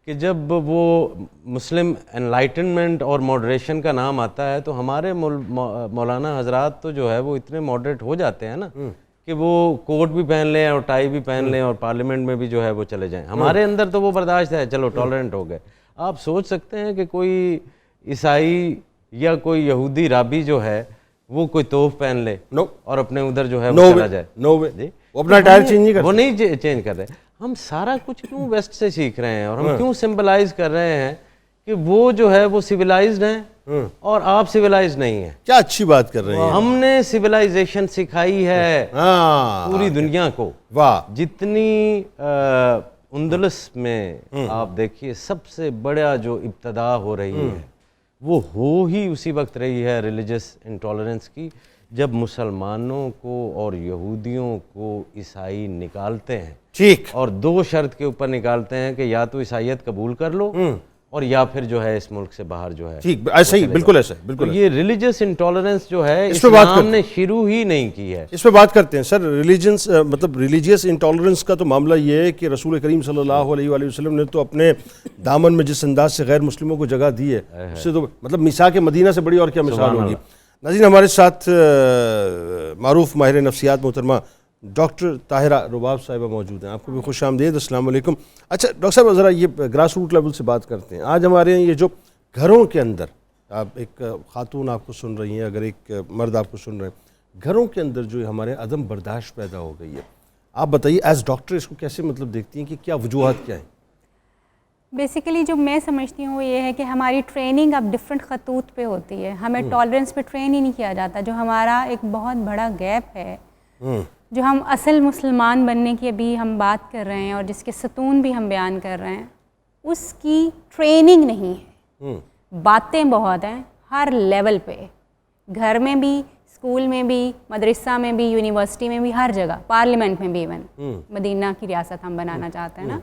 کہ جب وہ مسلم انلائٹنمنٹ اور ماڈریشن کا نام آتا ہے تو ہمارے مولانا حضرات تو جو ہے وہ اتنے ماڈریٹ ہو جاتے ہیں نا کہ وہ کوٹ بھی پہن لیں اور ٹائی بھی پہن لیں اور پارلیمنٹ میں بھی جو ہے وہ چلے جائیں. ہمارے اندر تو وہ برداشت ہے, چلو ٹالرنٹ ہو گئے. آپ سوچ سکتے ہیں کہ کوئی عیسائی یا کوئی یہودی رابی جو ہے وہ کوئی توف پہن لے اور اپنے ادھر جو ہے وہ چلا جائے؟ نو وے. جی وہ اپنا اٹائر چینج نہیں کرتے, وہ نہیں چینج کر رہے. ہم سارا کچھ کیوں ویسٹ سے سیکھ رہے ہیں اور ہم کیوں سمبلائز کر رہے ہیں کہ وہ جو ہے وہ سویلائزڈ ہیں اور آپ سویلائزڈ نہیں ہیں؟ کیا اچھی بات کر رہے ہیں. ہم نے سویلائزیشن سکھائی ہے پوری دنیا کو. واہ. جتنی اندلس میں آپ دیکھیے سب سے بڑا جو ابتدا ہو رہی ہے وہ ہو ہی اسی وقت رہی ہے ریلیجس انٹالرنس کی, جب مسلمانوں کو اور یہودیوں کو عیسائی نکالتے ہیں. ٹھیک. اور 2 شرط کے اوپر نکالتے ہیں کہ یا تو عیسائیت قبول کر لو اور یا پھر جو ہے اس ملک سے باہر جو ہے. ٹھیک, ایسا ہی, بالکل ایسا ہے, بالکل. یہ ریلیجس انٹالرنس جو ہے اسلام نے شروع ہی نہیں کی ہے. اس پہ بات کرتے ہیں سر. ریلیجنس مطلب ریلیجیس انٹالرنس کا تو معاملہ یہ ہے کہ رسول کریم صلی اللہ علیہ وآلہ وسلم نے تو اپنے دامن میں جس انداز سے غیر مسلموں کو جگہ دی ہے اس سے تو مطلب میثاق مدینہ سے بڑی اور کیا مثال ہوگی. ناظرین, ہمارے ساتھ معروف ماہر نفسیات محترمہ ڈاکٹر طاہرہ رباب صاحبہ موجود ہیں. آپ کو بھی خوش آمدید. السلام علیکم. اچھا ڈاکٹر صاحب, ذرا یہ گراس روٹ لیول سے بات کرتے ہیں. آج ہمارے یہ جو گھروں کے اندر, آپ ایک خاتون آپ کو سن رہی ہیں, اگر ایک مرد آپ کو سن رہے ہیں, گھروں کے اندر جو ہمارے عدم برداشت پیدا ہو گئی ہے, آپ بتائیے ایز ڈاکٹر اس کو کیسے مطلب دیکھتی ہیں کہ کیا وجوہات کیا ہیں؟ بیسیکلی جو میں سمجھتی ہوں وہ یہ ہے کہ ہماری ٹریننگ اب ڈفرینٹ خطوط پہ ہوتی ہے. ہمیں ٹالرنس پہ ٹرین ہی نہیں کیا جاتا, جو ہمارا ایک بہت بڑا گیپ ہے, جو ہم اصل مسلمان بننے کی ابھی ہم بات کر رہے ہیں اور جس کے ستون بھی ہم بیان کر رہے ہیں, اس کی ٹریننگ نہیں ہے. باتیں بہت ہیں ہر لیول پہ, گھر میں بھی, اسکول میں بھی, مدرسہ میں بھی, یونیورسٹی میں بھی, ہر جگہ, پارلیمنٹ میں بھی, ایون مدینہ کی ریاست ہم بنانا چاہتے ہیں نا.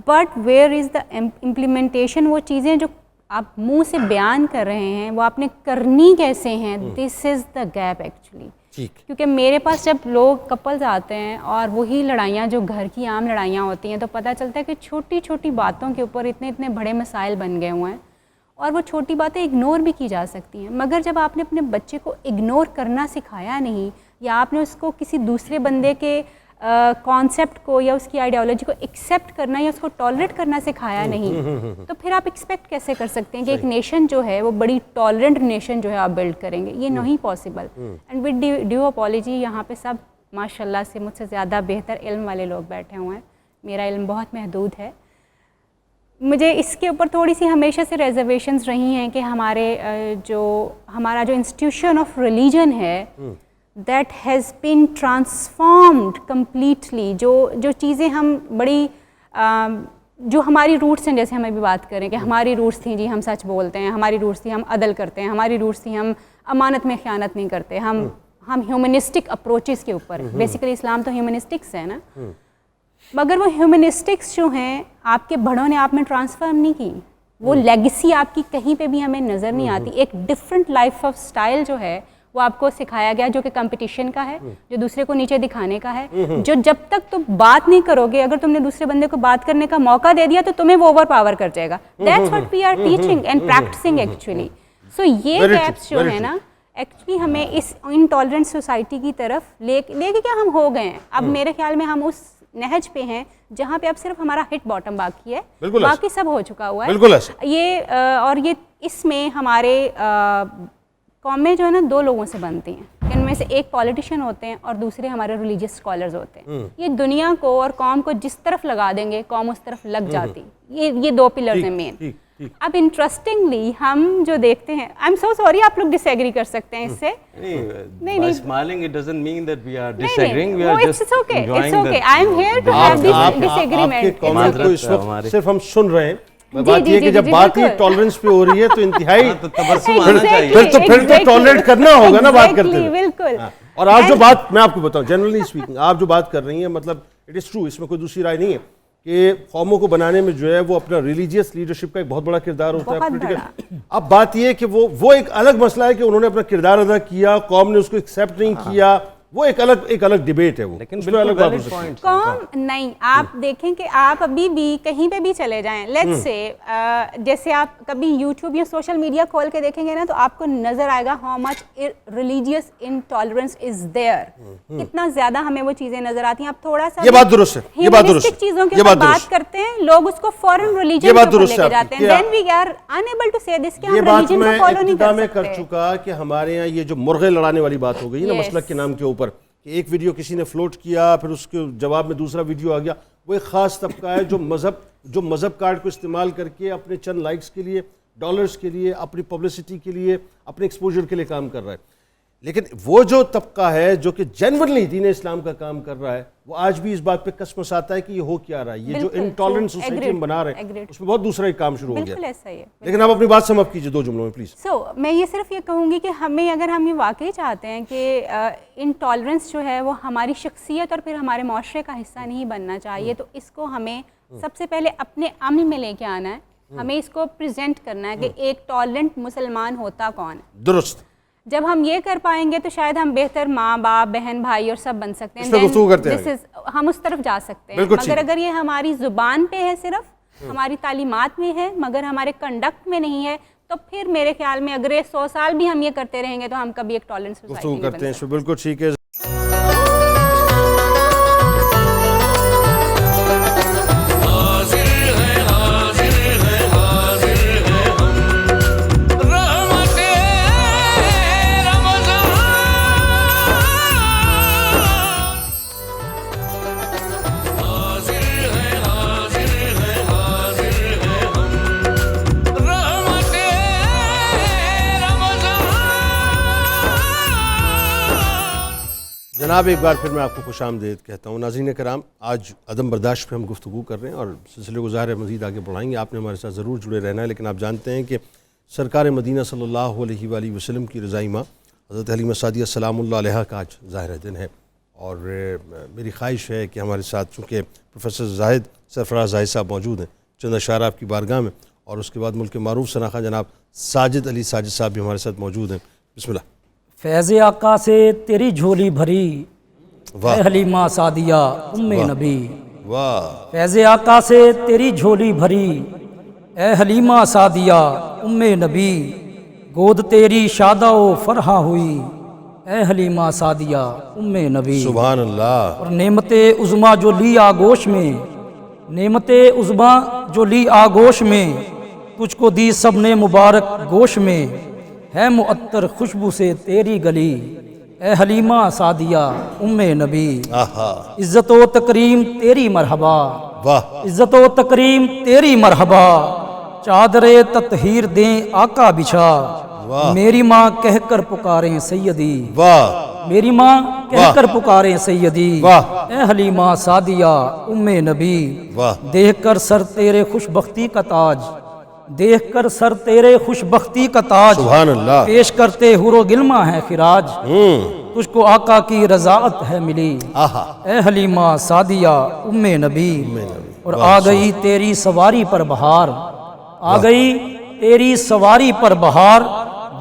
But where is the implementation? وہ چیزیں جو آپ منہ سے بیان کر رہے ہیں وہ آپ نے کرنی کیسے ہیں؟ دس از دا گیپ ایکچولی. کیونکہ میرے پاس جب لوگ کپلز آتے ہیں اور وہی لڑائیاں جو گھر کی عام لڑائیاں ہوتی ہیں تو پتہ چلتا ہے کہ چھوٹی چھوٹی باتوں کے اوپر اتنے بڑے مسائل بن گئے ہوئے ہیں اور وہ چھوٹی باتیں اگنور بھی کی جا سکتی ہیں. مگر جب آپ نے اپنے بچے کو اگنور کرنا سکھایا نہیں, یا آپ نے اس کو کسی دوسرے بندے کے کانسیپٹ کو یا اس کی آئیڈیالوجی کو ایکسیپٹ کرنا یا اس کو ٹالریٹ کرنا سکھایا نہیں, تو پھر آپ ایکسپیکٹ کیسے کر سکتے ہیں کہ ایک نیشن جو ہے وہ بڑی ٹالرنٹ نیشن جو ہے آپ بلڈ کریں گے؟ یہ نہیں possible. And with due apology, یہاں پہ سب ماشاء اللہ سے مجھ سے زیادہ بہتر علم والے لوگ بیٹھے ہوئے ہیں, میرا علم بہت محدود ہے. مجھے اس کے اوپر تھوڑی سی ہمیشہ سے ریزرویشنز رہی ہیں کہ ہمارا جو انسٹیٹیوشن آف ریلیجن ہے that has been transformed completely. جو چیزیں ہم بڑی جو ہماری روٹس ہیں, جیسے ہم ابھی بات کریں کہ ہماری روٹس تھیں جی ہم سچ بولتے ہیں, ہماری روٹس تھی ہم عدل کرتے ہیں, ہماری روٹس تھی ہم امانت میں خیانت نہیں کرتے, ہم ہیومنسٹک اپروچز کے اوپر. بیسیکلی اسلام تو ہیومنسٹکس ہے نا, مگر وہ ہیومنسٹکس جو ہیں آپ کے بڑوں نے آپ میں ٹرانسفارم نہیں کی. وہ لیگیسی آپ کی کہیں پہ بھی ہمیں نظر نہیں آتی. ایک ڈفرینٹ لائف آف اسٹائل جو ہے وہ آپ کو سکھایا گیا, جو کہ کمپٹیشن کا ہے, جو دوسرے کو نیچے دکھانے کا ہے, جو جب تک تم بات نہیں کرو گے, اگر تم نے دوسرے بندے کو بات کرنے کا موقع دے دیا تو تمہیں وہ اوور پاور کر جائے گا. That's what we are teaching and practising actually. So یہ گیپس جو ہے نا ایکچولی ہمیں اس انٹالرنٹ سوسائٹی کی طرف لے کے کیا ہم ہو گئے ہیں. اب میرے خیال میں ہم اس نہج پہ ہیں جہاں پہ اب صرف ہمارا ہٹ باٹم باقی ہے, باقی سب ہو چکا ہوا ہے. یہ اس میں ہمارے قومیں جو ہے نا 2 لوگوں سے بنتی ہیں, ان میں سے ایک پولیٹیشین ہوتے ہیں اور دوسرے ہمارے ریلیجیس اسکالرز ہوتے ہیں. یہ دنیا کو اور قوم کو جس طرف لگا دیں گے قوم اس طرف لگ جاتی. یہ 2 پلرز ہیں مین. اب انٹرسٹنگلی ہم جو دیکھتے ہیں, آئی ایم سو سوری آپ لوگ ڈس ایگری کر سکتے ہیں اس سے. نہیں smiling it doesn't mean that we are disagreeing, we are just it's okay, enjoying it's okay. I am here to have this disagreement. آپ کے کامنٹ کو اس وقت صرف ہم سن رہے ہیں. بات یہ کہ جب بات ہی ٹالرنس پہ ہو رہی ہے تو انتہائی تبسم آنا چاہیے. پھر تو ٹالریٹ کرنا ہوگا نا بات کرتے ہوئے. بالکل. اور آپ جو بات, میں آپ کو بتاؤں جنرلی اسپیکنگ, آپ جو بات کر رہی ہیں مطلب اٹ از ٹرو, اس میں کوئی دوسری رائے نہیں ہے کہ قوموں کو بنانے میں جو ہے وہ اپنا ریلیجیس لیڈرشپ کا ایک بہت بڑا کردار ہوتا ہے, پولیٹیکل. اب بات یہ ہے کہ وہ ایک الگ مسئلہ ہے کہ انہوں نے اپنا کردار ادا کیا, قوم نے اس کو ایکسیپٹ نہیں کیا, وہ ایک الگ ڈیبیٹ ہے، وہ لیکن اس پہ الگ بات ہو سکتی ہے۔ قوم نہیں، آپ دیکھیں کہ آپ ابھی بھی کہیں پہ بھی چلے جائیں، لیٹس سے جیسے آپ کبھی یوٹیوب یا سوشل میڈیا کھول کے دیکھیں گے نا، تو آپ کو نظر آئے گا how much religious intolerance is there, کتنا زیادہ ہمیں وہ چیزیں نظر آتی ہیں۔ آپ تھوڑا سا یہ بات درست ہے، یہ بات درست ہے، چیزوں کے یہ اوپر بات درست بات کرتے ہیں لوگ، اس کو فوراً ریلیجن یہ کے بات اوپر درست لے ہے کے آپ کی۔ جاتے ہیں، دین وی آر انیبل ٹو سے دس کہ ہم یہ بات ریلیجن میں کو فالو نہیں ابتدا کر میں کر سکتے۔ چکا کہ ہمارے یہاں یہ جو مرغے لڑانے والی بات ہو گئی نا، Yes. مسلک کے نام کے اوپر، کہ ایک ویڈیو کسی نے فلوٹ کیا، پھر اس کے جواب میں دوسرا ویڈیو آ گیا، وہ ایک خاص طبقہ ہے جو مذہب کارڈ کو استعمال کر کے اپنے چند لائکس کے لیے، ڈالرز کے لیے، اپنی پبلسٹی کے لیے، اپنے ایکسپوجر کے لیے کام کر رہا ہے۔ لیکن وہ جو طبقہ ہے جو کہ جینورلی دین اسلام کا کام کر رہا ہے، وہ آج بھی اس بات پہ کسمس آتا ہے کہ یہ ہو کیا رہا ہے، یہ جو انٹالرنٹ سوسائٹی ہم بنا رہے ہیں اس میں بہت دوسرا ایک کام شروع ہو گیا۔ بالکل ایسا ہی ہے۔ لیکن آپ اپنی بات سم اپ کیجئے 2 جملوں میں پلیز۔ میں یہ صرف یہ کہوں گی کہ اگر ہم یہ واقعی چاہتے ہیں کہ انٹالرنس جو ہے وہ ہماری شخصیت اور پھر ہمارے معاشرے کا حصہ نہیں بننا چاہیے، تو اس کو ہمیں سب سے پہلے اپنے عمل میں لے کے آنا ہے، ہمیں اس کو پریزنٹ کرنا ہے کہ ایک ٹالرنٹ مسلمان ہوتا کون ہے۔ درست۔ جب ہم یہ کر پائیں گے تو شاید ہم بہتر ماں باپ، بہن بھائی اور سب بن سکتے اس پہ گفتگو کرتے ہیں، ہم اس طرف جا سکتے ہیں۔ مگر اگر یہ ہماری زبان پہ ہے، صرف ہماری تعلیمات میں ہے مگر ہمارے کنڈکٹ میں نہیں ہے، تو پھر میرے خیال میں اگر 100 سال بھی ہم یہ کرتے رہیں گے تو ہم کبھی ایک ٹالرنٹ سوسائٹی گفتگو نہیں بن کرتے ہیں اس سکتے۔ پہ، بالکل ٹھیک ہے۔ جناب ایک بار پھر میں آپ کو خوش آمدید کہتا ہوں۔ ناظرین کرام، آج عدم برداشت پہ ہم گفتگو کر رہے ہیں اور سلسلے کو ظاہر ہے مزید آگے بڑھائیں گے۔ آپ نے ہمارے ساتھ ضرور جڑے رہنا ہے، لیکن آپ جانتے ہیں کہ سرکار مدینہ صلی اللہ علیہ وآلہ وسلم کی رضائی ماں حضرت حلیمہ سعدیہ سلام اللہ علیہا کا آج ظاہر دن ہے، اور میری خواہش ہے کہ ہمارے ساتھ چونکہ پروفیسر زاہد سرفراز زاہد صاحب موجود ہیں، چند اشعار آپ کی بارگاہ میں، اور اس کے بعد ملک کے معروف شناخواہ جناب ساجد علی ساجد صاحب بھی ہمارے ساتھ موجود ہیں۔ بسم اللہ۔ فیض آقا سے تیری جھولی بھری، اے حلیمہ سعدیہ ام نبی۔ واہ۔ فیض آقا سے تیری جھولی بھری، اے حلیمہ سعدیہ ام نبی، گود تیری شادہ و فرحہ ہوئی، اے حلیمہ سعدیہ ام نبی۔ سبحان اللہ۔ اور نعمت عظمیٰ جو لی آگوش میں، نعمت عظمیٰ جو لی آگوش میں، تجھ کو دی سب نے مبارک گوش میں، ہے معطر خوشبو سے تیری گلی، اے حلیمہ سعدیہ ام نبی۔ آہا۔ عزت و تکریم تیری مرحبا، واہ۔ عزت و تکریم تیری مرحبا، چادر تطہیر دیں آقا بچھا، میری ماں کہہ کر پکاریں سیدی، واہ۔ میری ماں کہہ کر پکاریں سیدی، واہ۔ اے حلیمہ سعدیہ ام نبی۔ واہ۔ دیکھ کر سر تیرے خوش بختی کا تاج، دیکھ کر سر تیرے خوش بختی کا تاج، سبحان اللہ۔ پیش کرتے حور و گلما ہے خراج، تجھ کو آقا کی رضاعت ہے ملی، آہا۔ اے حلیمہ سعدیہ ام نبی۔ اور آ گئی تیری سواری پر بہار، آ گئی تیری سواری پر بہار،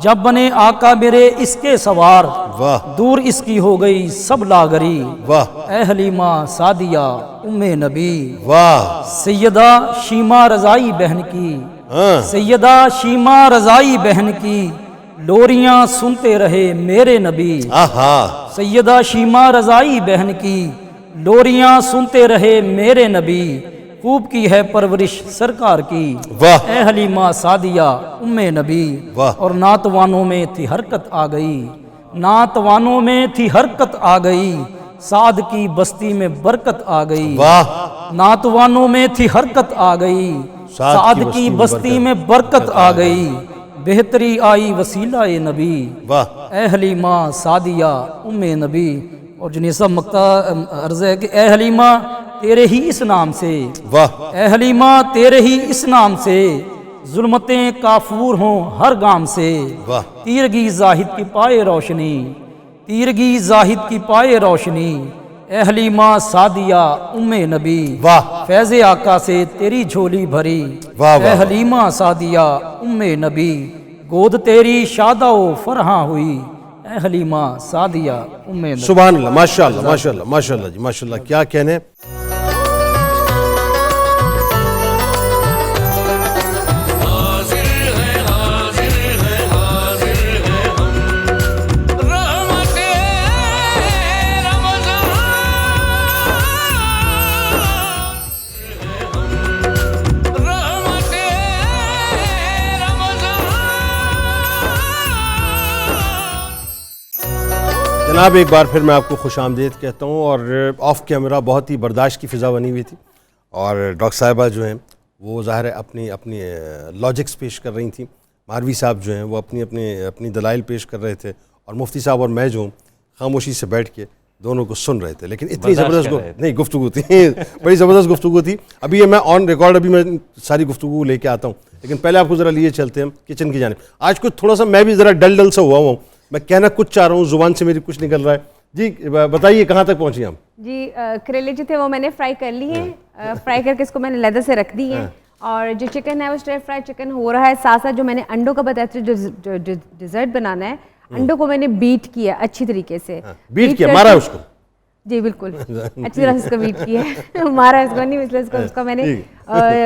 جب بنے آقا میرے اس کے سوار، واہ۔ دور اس کی ہو گئی سب لاغری، واہ۔ اے حلیمہ سعدیہ ام نبی۔ واہ۔ سیدہ شیمہ رضائی بہن کی، ہاں۔ سیدہ شیمہ رضائی بہن کی، لوریاں سنتے رہے میرے نبی، آہا۔ سیدہ شیمہ رضائی بہن کی، لوریاں سنتے رہے میرے نبی، خوب کی ہے پرورش سرکار کی، واہ۔ اے حلیمہ سعدیہ ام نبی۔ واہ۔ اور ناتوانوں میں تھی حرکت آ گئی، ناتوانوں میں تھی حرکت آ گئی، سعد کی بستی میں برکت آ گئی، واہ۔ ناتوانوں میں تھی حرکت آ گئی، سعد کی بستی میں برکت آ گئی، بہتری آئی وسیلہ نبی، واہ۔ اے حلیمہ سعدیہ ام نبی۔ اور جنیسہ مکتا عرض ہے کہ اے حلیمہ تیرے ہی اس نام سے، واہ۔ اے حلیمہ تیرے ہی اس نام سے، ظلمتیں کافور ہوں ہر گام سے، واہ۔ تیرگی زاہد کی پائے روشنی، تیرگی زاہد کی پائے روشنی، اے حلیمہ سعدیہ ام نبی۔ واہ۔ فیض آقا سے تیری جھولی بھری، واہ اے واہ۔ حلیمہ سعدیہ ام نبی، گود تیری شادہ و فرحاں ہوئی، اے حلیمہ سعدیہ سبحان اللہ، ماشاء اللہ ماشاء اللہ ماشاء اللہ جی، ماشاء اللہ، کیا کہنے. جناب ایک بار پھر میں آپ کو خوش آمدید کہتا ہوں، اور آف کیمرہ بہت ہی برداشت کی فضا بنی ہوئی تھی، اور ڈاکٹر صاحبہ جو ہیں وہ ظاہر ہے اپنی لاجکس پیش کر رہی تھیں، ماروی صاحب جو ہیں وہ اپنی دلائل پیش کر رہے تھے، اور مفتی صاحب اور میں جو ہوں خاموشی سے بیٹھ کے دونوں کو سن رہے تھے. لیکن اتنی زبردست گفتگو تھی بڑی زبردست گفتگو تھی. ابھی یہ میں آن ریکارڈ ابھی میں ساری گفتگو لے کے آتا ہوں، لیکن پہلے آپ کو ذرا لیے چلتے ہیں کچن کی جانب. آج کچھ تھوڑا سا میں بھی ذرا ڈل سا ہوا ہوں، میں کہنا کچھ چاہ رہا ہوں، زبان سے میری کچھ نکل رہا ہے. جی بتائیے کہاں تک پہنچی ہم؟ جی کریلے جو تھے وہ میں نے فرائی کر لی ہیں، فرائی کر کے اس کو میں نے لیدر سے رکھ دی ہیں، اور جو چکن ہے وہ اسٹر فرائی چکن ہو رہا ہے. ساتھ ساتھ جو میں نے انڈوں کا بتایا تھا جو ڈیزرٹ بنانا ہے، انڈوں کو میں نے بیٹ کیا اچھی طریقے سے. بیٹ کیا، مارا اس کو؟ جی بالکل اچھی طرح سے اس کو بیٹ کیا ہے، مارا اس کو نہیں، اس لیے اس کو میں نے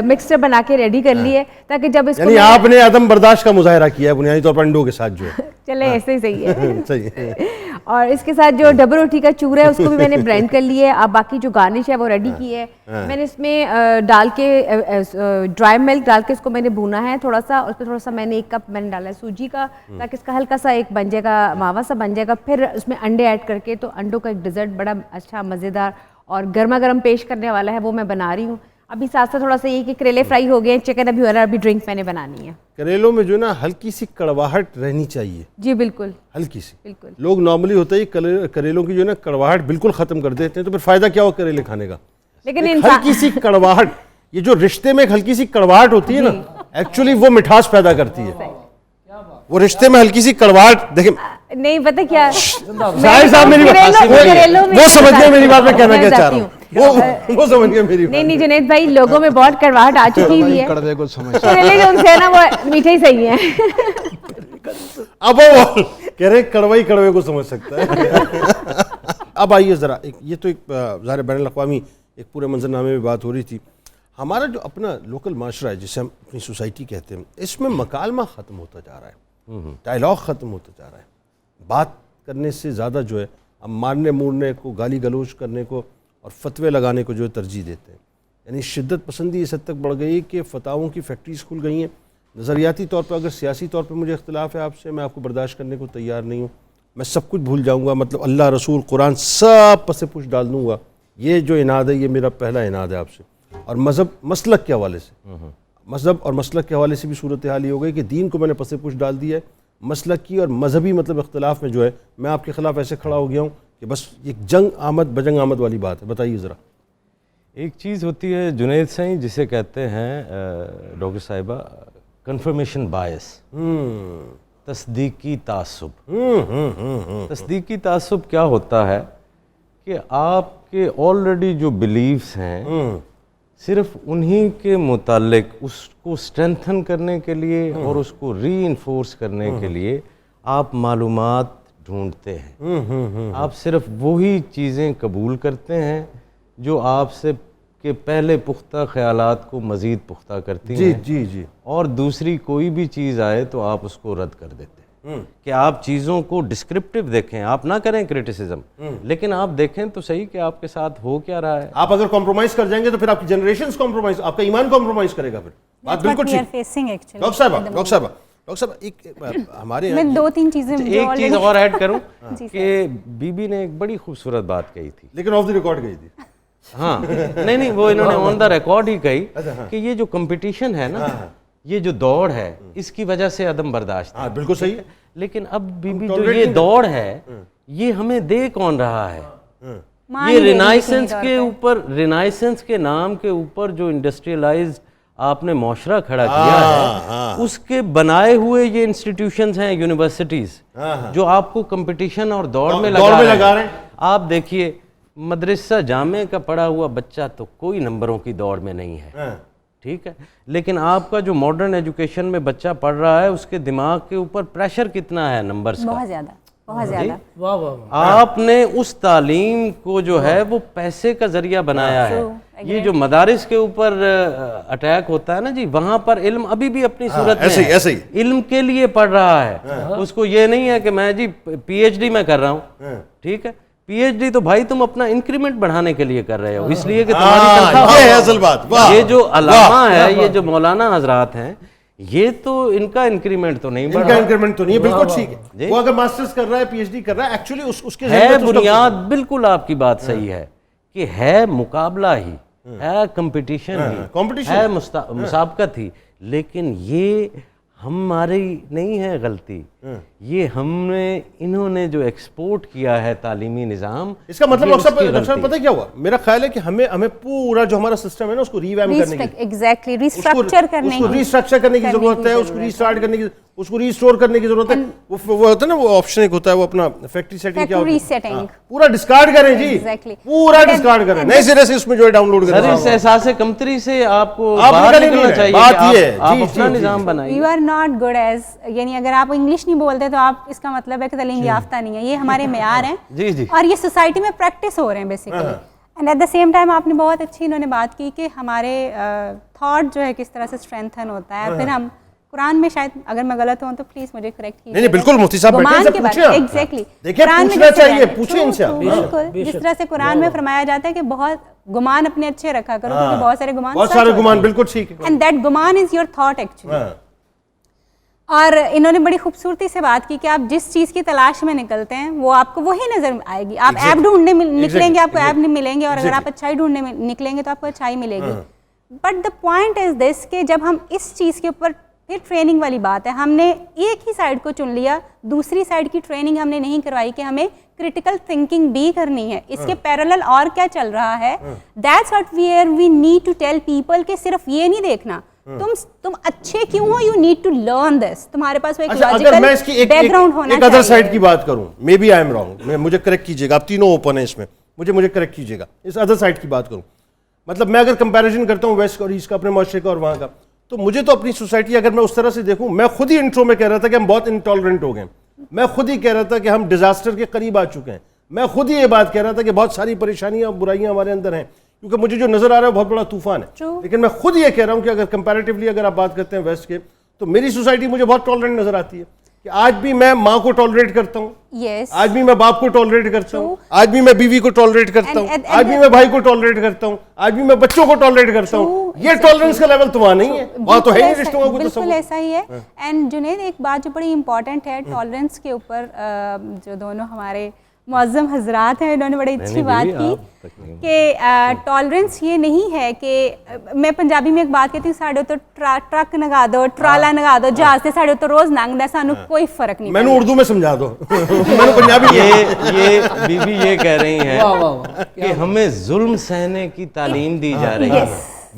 مکسچر بنا کے ریڈی کر لی ہے، تاکہ جب اس کو یعنی آپ نے عدم برداشت کا مظاہرہ کیا ہے بنیادی طور پر انڈوں کے ساتھ جو ہے. چلے ایسے ہی صحیح ہے. صحیح ہے. اور اس کے ساتھ جو ڈبل روٹی کا چورا ہے اس کو بھی میں نے برینڈ کر لیا ہے. اب باقی جو گارنش ہے وہ ریڈی کی ہے. میں نے اس میں ڈال کے ڈرائی ملک ڈال کے اس کو میں نے بھونا ہے تھوڑا سا. اس پہ تھوڑا سا میں نے 1 کپ میں نے ڈالا ہے سوجی کا، تاکہ اس کا ہلکا سا ایک بن جائے گا، ماوا سا بن جائے گا. پھر اس میں انڈے ایڈ کر کے تو انڈوں کا ایک ڈیزرٹ بڑا اچھا مزیدار اور گرما گرم پیش کرنے والا ہے، وہ میں بنا رہی ہوں. ابھی ساتھ ساتھ تھوڑا سا یہ کہ کریلے فرائی ہو گئے ہیں، چکن ابھی ہو رہا ہے، ابھی ڈرنک میں نے بنانی ہے. کریلوں میں جو ہے نا ہلکی سی کڑواہٹ رہنی چاہیے. جی بالکل ہلکی سی. بالکل. لوگ نارملی ہوتا ہے کریلوں کی جو ہے نا کڑواہٹ بالکل ختم کر دیتے ہیں، تو پھر فائدہ کیا ہو کریلے کھانے کا؟ لیکن ہلکی سی کڑواہٹ، یہ جو رشتے میں ایک ہلکی سی کڑواہٹ ہوتی ہے نا، ایکچولی وہ مٹھاس پیدا کرتی ہے. وہ رشتے میں ہلکی سی کڑواہٹ دیکھیں نہیں پتہ کیا ظاہر صاحب میری بات وہ سمجھ گئے میری بات میں کہنا کیا چاہ رہا ہوں، وہ سمجھ گئے میری بات. نہیں جنید بھائی، لوگوں میں بہت کڑواہٹ آ چکی ہوئی ہے. کڑوے کو سمجھ کریلے جو ان سے ہے نا وہ میٹھے ہی صحیح ہیں. اب وہ کہہ رہے کڑوئی کڑوے کو سمجھ سکتا ہے. اب آئیے ذرا یہ تو ایک ظاہر بین الاقوامی ایک پورے منظرنامے میں بات ہو رہی تھی. ہمارا جو اپنا لوکل معاشرہ ہے جسے ہم اپنی سوسائٹی کہتے ہیں، اس میں مکالمہ ختم ہوتا جا رہا ہے، ڈائلاگ ختم ہوتا جا رہا ہے. بات کرنے سے زیادہ جو ہے ہم مارنے مورنے کو، گالی گلوچ کرنے کو اور فتوے لگانے کو جو ہے ترجیح دیتے ہیں. یعنی شدت پسندی اس حد تک بڑھ گئی کہ فتاووں کی فیکٹریز کھل گئی ہیں. نظریاتی طور پر اگر سیاسی طور پہ مجھے اختلاف ہے آپ سے، میں آپ کو برداشت کرنے کو تیار نہیں ہوں. میں سب کچھ بھول جاؤں گا، مطلب اللہ رسول قرآن سب پس پش ڈال دوں گا. یہ جو اناد ہے یہ میرا پہلا اناد ہے آپ سے. اور مذہب مسلک کے حوالے سے، مذہب اور مسلک کے حوالے سے بھی صورتحال یہ ہو گئی کہ دین کو میں نے پس پش ڈال دیا ہے. مسلک کی اور مذہبی مطلب اختلاف میں جو ہے میں آپ کے خلاف ایسے کھڑا ہو گیا ہوں کہ بس ایک جنگ آمد بجنگ آمد والی بات ہے. بتائیے ذرا. ایک چیز ہوتی ہے جنید سائیں جسے کہتے ہیں ڈاکٹر صاحبہ کنفرمیشن بائس، تصدیقی تعصب. تصدیقی تعصب کیا ہوتا ہے کہ آپ کے آلریڈی جو بلیفز ہیں صرف انہی کے متعلق اس کو اسٹرینتھن کرنے کے لیے اور اس کو ری انفورس کرنے کے لیے آپ معلومات ڈھونڈتے ہیں. آپ صرف وہی چیزیں قبول کرتے ہیں جو آپ سے کے پہلے پختہ خیالات کو مزید پختہ کرتی ہیں. جی جی. اور دوسری کوئی بھی چیز آئے تو آپ اس کو رد کر دیتے ہیں. کہ آپ چیزوں کو ڈسکرپٹیو دیکھیں، آپ نہ کریں کریٹیسزم، لیکن آپ دیکھیں تو صحیح کہ آپ کے ساتھ ہو کیا رہا ہے. آپ اگر کمپرومائز کر جائیں گے تو پھر آپ کی جنریشنز کمپرومائز، آپ کا ایمان کمپرومائز کرے گا. پھر بات بالکل ٹھیک. ڈاکٹر صاحب ایک ہمارے میں 2-3 چیزیں ایک چیز اور ایڈ کروں کہ بی بی نے ایک بڑی خوبصورت بات کہی تھی، لیکن آف دی ریکارڈ گئی تھی. ہاں نہیں وہ انہوں نے آن دا ریکارڈ ہی کہی کہ یہ جو کمپٹیشن ہے نا، یہ جو دوڑ ہے، اس کی وجہ سے عدم برداشت. ہاں بالکل صحیح. لیکن اب بی بی جو یہ دوڑ ہے یہ ہمیں دے کون رہا ہے؟ یہ رینائسنس کے اوپر، رینائسنس کے نام کے اوپر جو انڈسٹریلائزڈ آپ نے معاشرہ کھڑا کیا ہے، اس کے بنائے ہوئے یہ انسٹیٹیوشنز ہیں، یونیورسٹیز، جو آپ کو کمپٹیشن اور دوڑ میں لگا رہے ہیں. آپ دیکھیے مدرسہ جامعہ کا پڑھا ہوا بچہ تو کوئی نمبروں کی دوڑ میں نہیں ہے، ٹھیک ہے، لیکن آپ کا جو ماڈرن ایجوکیشن میں بچہ پڑھ رہا ہے اس کے دماغ کے اوپر پریشر کتنا ہے نمبرز کا، بہت زیادہ. بہت زیادہ. واہ واہ واہ. آپ نے اس تعلیم کو جو ہے وہ پیسے کا ذریعہ بنایا ہے. یہ جو مدارس کے اوپر اٹیک ہوتا ہے نا جی, وہاں پر علم ابھی بھی اپنی صورت میں ایسے ہی علم کے لیے پڑھ رہا ہے. اس کو یہ نہیں ہے کہ میں جی پی ایچ ڈی میں کر رہا ہوں, ٹھیک ہے, پی ایچ ڈی تو بھائی تم اپنا انکریمنٹ بڑھانے کے لیے کر رہے ہو, اس لیے کہ تمہاری تنخواہ. یہ ہے اصل بات. یہ جو علامہ ہے, یہ جو مولانا حضرات ہیں, یہ تو ان کا انکریمنٹ تو نہیں بڑھا, ان کا انکریمنٹ تو نہیں ہے, بالکل ٹھیک ہے. وہ اگر ماسٹرز کر رہا ہے, پی ایچ ڈی کر رہا ہے, ایکچولی اس کے ہے بنیاد, بالکل آپ کی بات صحیح ہے کہ ہے مقابلہ ہی, ہے کمپٹیشن ہی, ہے مسابقت ہی, لیکن یہ ہماری نہیں ہے غلطی, یہ ہم نے انہوں نے جو ایکسپورٹ کیا ہے تعلیمی نظام. اس کا مطلب ڈاکٹر صاحب پتہ کیا ہوا, میرا خیال ہے کہ ہمیں پورا جو ہمارا سسٹم ہے نا اس کو ریویمپ کرنے کی, ایگزیکٹلی ریسٹرکچر کرنے کی ضرورت ہے, اس کو ریسٹارٹ کرنے کی, اس کو ریسٹور کرنے کی ضرورت ہے. وہ ہوتا ہے نا, وہ آپشن ایک ہوتا ہے, وہ اپنا فیکٹری سیٹنگ, کیا ہوتا ہے, پورا ڈسکارڈ کریں جی, پورا ڈسکارڈ کریں, نئے سرے سے اس میں جو ہے ڈاؤن لوڈ کریں. سر اس احساس کمتری سے آپ کو باہر نکلنا چاہیے, بات یہ ہے آپ اپنا نظام بنائیے. You are not good as, یعنی اگر آپ انگلش نہیں بولتے تو آپ, اس کا مطلب ہے کہ تعلیم یافتہ نہیں ہے. یہ ہمارے معیار ہیں جی, اور یہ سوسائٹی میں پریکٹس ہو رہے ہیں basically. And at the same time آپ نے بہت اچھی انہوں نے بات کی کہ ہمارے تھاٹ جو ہے کس طرح سے اسٹرینتھن ہوتا ہے. پھر ہم قرآن میں, شاید اگر میں غلط ہوں تو پلیز مجھے کریکٹ کیجیے. نہیں بالکل مفتی صاحب ایگزیکٹلی, قرآن میں چاہیے پوچھیں ان سے, بالکل جس طرح سے قرآن میں فرمایا جاتا ہے کہ بہت گمان اپنے اچھے رکھا کرو, کیونکہ بہت سارے گمان, بالکل ٹھیک ہے, اینڈ دیٹ گمان از یور تھاٹ ایکچولی. اور انہوں نے بڑی خوبصورتی سے بات کی کہ آپ جس چیز کی تلاش میں نکلتے ہیں وہ آپ کو وہی نظر آئے گی. آپ ایپ ڈھونڈنے نکلیں گے, آپ کو ایپ نہیں ملیں گے, اور اگر آپ اچھائی ڈھونڈنے میں نکلیں گے تو آپ کو اچھائی ملے گی. بٹ دا پوائنٹ از دس کہ جب ہم اس چیز کے اوپر, پھر ٹریننگ والی بات ہے, ہم نے ایک ہی سائڈ کو چن لیا, دوسری سائڈ کی ٹریننگ ہم نے نہیں کروائی کہ ہمیں کریٹیکل تھنکنگ بھی کرنی ہے, اس کے پیرالل اور کیا چل رہا ہے. That's what we need to tell people کہ صرف یہ نہیں دیکھنا تم اچھے کیوں ہو, you need to learn this, تمہارے پاس ایک لاجیکل بیک گراؤنڈ ہونا چاہیے. ایک ادر سائڈ کی بات کروں, maybe I am wrong, مجھے کریکٹ کیجیے گا, آپ تینوں اوپن ہیں اس میں, مجھے کریکٹ کیجیے گا. اس ادر سائڈ کی بات کروں, مطلب میں اگر کمپیریزن کرتا ہوں ویسٹ اور ایسٹ کا, اپنے معاشرے کا اور وہاں کا, تو مجھے تو اپنی سوسائٹی اگر میں اس طرح سے دیکھوں, میں خود ہی انٹرو میں کہہ رہا تھا کہ ہم بہت انٹالرنٹ ہو گئے, میں خود ہی کہہ رہا تھا کہ ہم ڈیزاسٹر کے قریب آ چکے ہیں, میں خود ہی یہ بات کہہ رہا تھا کہ بہت ساری پریشانیاں اور برائیاں ہمارے اندر ہیں, کیونکہ مجھے جو نظر آ رہا ہے بہت بڑا طوفان ہے. لیکن میں خود یہ کہہ رہا ہوں کہ اگر کمپیریٹیولی اگر آپ بات کرتے ہیں ویسٹ کے, تو میری سوسائٹی مجھے بہت ٹالرنٹ نظر آتی ہے, کہ آج بھی میں ماں کو ٹالریٹ کرتا ہوں, آج بھی میں باپ کو ٹالریٹ کرتا ہوں, آج بھی میں بیوی کو ٹالریٹ کرتا ہوں, آج بھی میں بھائی کو ٹالریٹ کرتا ہوں, آج بھی میں بچوں کو ٹالریٹ کرتا ہوں. یہ ٹالرنس کا لیول تو وہاں نہیں ہے, وہاں تو ہے ہی رشتوں کا کوئی تصور. بالکل ایسا ہی ہے. اینڈ جنید, ایک بات جو بڑی امپورٹنٹ ہے ٹالرنس کے اوپر, جو دونوں ہمارے معظم حضرات ہیں انہوں نے بڑی اچھی بات کی کہ ٹالرنس یہ نہیں ہے کہ, میں پنجابی میں ایک بات کہتی ہوں, ساڑھے تو ٹرک نگا دو, ٹرالا نگا دو, جہاز سے ساڑھے تو روز ننگدا, سانو کوئی فرق نہیں. میں نے اردو میں سمجھا دو, میں نے پنجابی. یہ بی بی یہ کہہ رہی ہیں کہ ہمیں ظلم سہنے کی تعلیم دی جا رہی ہے,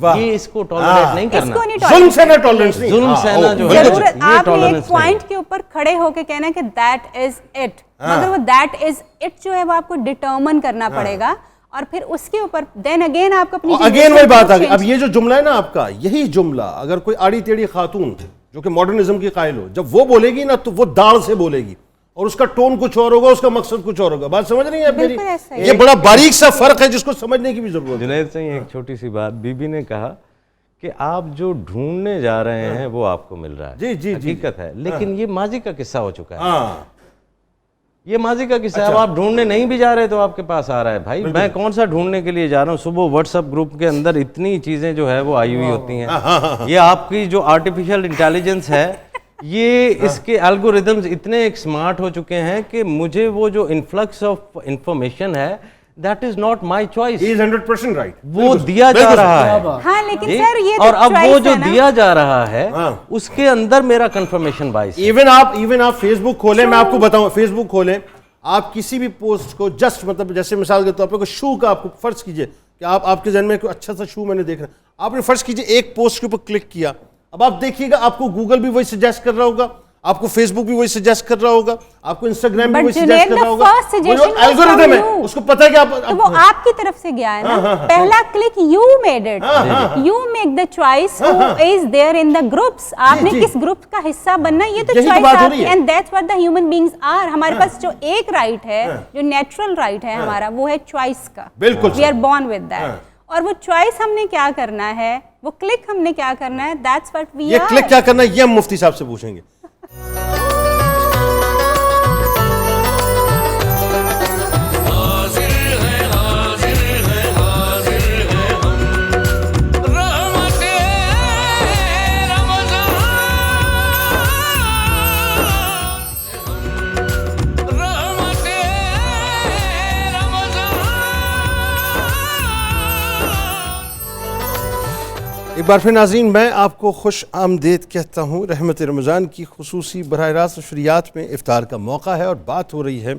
یہ اس کو ٹالریٹ نہیں کرنا. ظلم سہنا ٹالرنس نہیں, ظلم سہنا جو ہے ضرورت آپ نے ایک پوائنٹ کے اوپر کھڑے ہو کے کہنا ہے کہ دیٹ از اٹ, مگر وہ دیٹ از اٹ جو ہے وہ آپ کو ڈٹرمن کرنا پڑے گا, اور پھر اس کے اوپر دین اگین آپ کو اپنی اگین وہی بات آ گئی. اب یہ جو جملہ ہے نا آپ کا, یہی جملہ اگر کوئی آڑی ٹیڑھی خاتون جو کہ ماڈرنزم کی قائل ہو, جب وہ بولے گی نا تو وہ داڑھ سے بولے گی, اور اس کا ٹون کچھ اور ہوگا, اس کا مقصد کچھ اور ہوگا. بات سمجھ رہی ہیں آپ میری؟ یہ بڑا باریک سا فرق ہے جس کو سمجھنے کی بھی ضرورت ہے. جنید صاحب, ایک چھوٹی سی بات, بی بی نے کہا کہ آپ جو ڈھونڈنے جا رہے ہیں وہ آپ کو مل رہا ہے, جی حقیقت ہے, لیکن یہ ماضی کا قصہ ہو چکا ہے. یہ ماضی کا قصہ ہے, اب آپ ڈھونڈنے نہیں بھی جا رہے تو آپ کے پاس آ رہا ہے. بھائی میں کون سا ڈھونڈنے کے لیے جا رہا ہوں, صبح واٹس ایپ گروپ کے اندر اتنی چیزیں جو ہے وہ آئی ہوئی ہوتی ہیں. یہ آپ کی جو آرٹیفیشل انٹیلیجنس ہے, یہ اس کے الگوریدمز اتنے ایک سمارٹ ہو چکے ہیں کہ مجھے وہ جو انفلکس آف انفارمیشن ہے, that is not my choice. He is 100% right. وہ دیا جا رہا ہے. ہاں لیکن سر یہ اور اب وہ جو دیا جا رہا ہے اس کے اندر میرا کنفرمیشن بائس. ایون آپ فیس بک کھولیں, میں آپ کو بتاؤں, فیس بک کھولیں, آپ کسی بھی پوسٹ کو جسٹ مطلب جیسے مثال کے طور پر کوئی شو کا آپ کو فرض کیجئے کہ آپ کے ذہن میں کوئی اچھا سا شو میں نے دیکھنا, آپ نے فرض کیجئے ایک پوسٹ کے اوپر کلک کیا, اب آپ دیکھیے گا آپ کو گوگل بھی وہی سجیسٹ کر رہا ہوگا, آپ کو فیس بک بھی وہی سجیسٹ کر رہا ہوگا, آپ کو انسٹاگرام بھی But وہی سجیسٹ Junaid, کر رہا the ہوگا. first suggestion was algorithm from ہے, you. اس کو پتہ ہے کہ آپ تو وہ آپ کی طرف سے گیا ہے نا, پہلا click you made it, you make the choice who is there in the groups, آپ نے کس گروپ کا حصہ بننا, یہ تو چوائس آپ کی, and that's what the human beings are. ہمارے پاس جو ایک رائٹ ہے, جو نیچرل رائٹ ہے ہمارا, وہ ہے چوائس کا. بالکل we are born with that, اور وہ چوائس ہم نے کیا کرنا ہے, وہ کلک ہم نے کیا کرنا ہے, دیٹس واٹ وی آر. یہ کلک کیا کرنا ہے یہ ہم مفتی صاحب سے پوچھیں گے. ایک بار پھر ناظرین میں آپ کو خوش آمدید کہتا ہوں. رحمت رمضان کی خصوصی براہ راست نشریات میں افطار کا موقع ہے اور بات ہو رہی ہے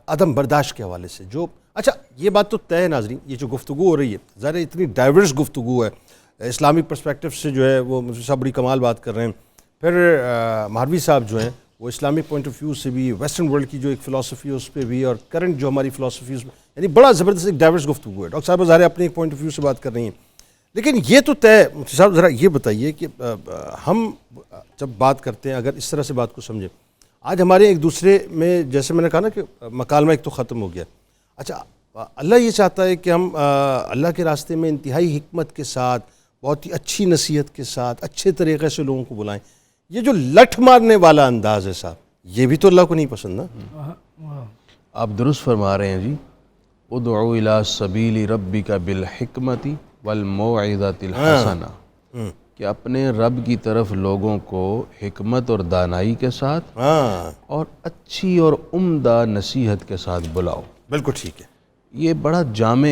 عدم برداشت کے حوالے سے. جو اچھا یہ بات تو طے ہے ناظرین, یہ جو گفتگو ہو رہی ہے ظاہر اتنی ڈائیورس گفتگو ہے, اسلامک پرسپیکٹو سے جو ہے وہ مفتی صاحب بڑی کمال بات کر رہے ہیں, پھر مہروی صاحب جو ہیں وہ اسلامک پوائنٹ آف ویو سے بھی, ویسٹرن ورلڈ کی جو ایک فلاسفی ہے اس پہ بھی, اور کرنٹ جو ہماری فلاسفی ہے اس میں, یعنی بڑا زبردست ایک ڈائیورس گفتگو ہے. ڈاکٹر صاحب ظاہر اپنے ایک پوائنٹ آف ویو سے بات کر رہی ہیں, لیکن یہ تو طے مفتی صاحب ذرا یہ بتائیے کہ ہم جب بات کرتے ہیں اگر اس طرح سے بات کو سمجھیں, آج ہمارے ایک دوسرے میں جیسے میں نے کہا نا کہ مکالمہ ایک تو ختم ہو گیا. اچھا اللہ یہ چاہتا ہے کہ ہم اللہ کے راستے میں انتہائی حکمت کے ساتھ, بہت ہی اچھی نصیحت کے ساتھ, اچھے طریقے سے لوگوں کو بلائیں. یہ جو لٹھ مارنے والا انداز ہے صاحب, یہ بھی تو اللہ کو نہیں پسند نا. آپ درست فرما رہے ہیں جی. ادعو الی سبیل ربک بالحکمت والموعظۃ الحسنہ, کہ اپنے رب کی طرف لوگوں کو حکمت اور دانائی کے ساتھ اور اچھی اور عمدہ نصیحت کے ساتھ بلاؤ. بالکل ٹھیک ہے, یہ بڑا جامع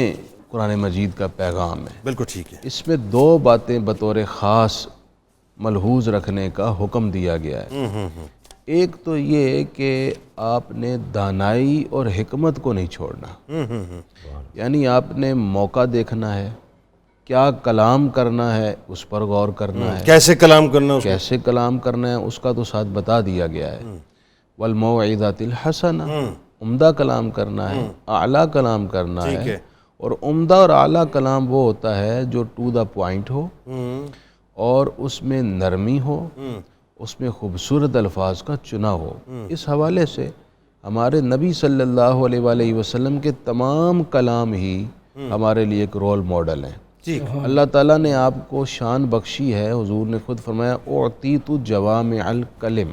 قرآن مجید کا پیغام ہے. بالکل ٹھیک ہے. اس میں دو باتیں بطور خاص ملحوظ رکھنے کا حکم دیا گیا ہے. ایک تو یہ کہ آپ نے دانائی اور حکمت کو نہیں چھوڑنا, یعنی آپ نے موقع دیکھنا ہے, کیا کلام کرنا ہے اس پر غور کرنا ہے, کیسے کلام کرنا, کیسے کلام کرنا ہے اس کا تو ساتھ بتا دیا گیا ہے. والموعظۃ الحسنہ, عمدہ کلام کرنا ہے, اعلیٰ کلام کرنا ہے. اور عمدہ اور اعلیٰ کلام وہ ہوتا ہے جو ٹو دا پوائنٹ ہو, اور اس میں نرمی ہو, اس میں خوبصورت الفاظ کا چنا ہو. اس حوالے سے ہمارے نبی صلی اللہ علیہ وآلہ وسلم کے تمام کلام ہی ہمارے لیے ایک رول ماڈل ہیں. اللہ تعالیٰ نے آپ کو شان بخشی ہے, حضور نے خود فرمایا اعطیت جوامع الکلم,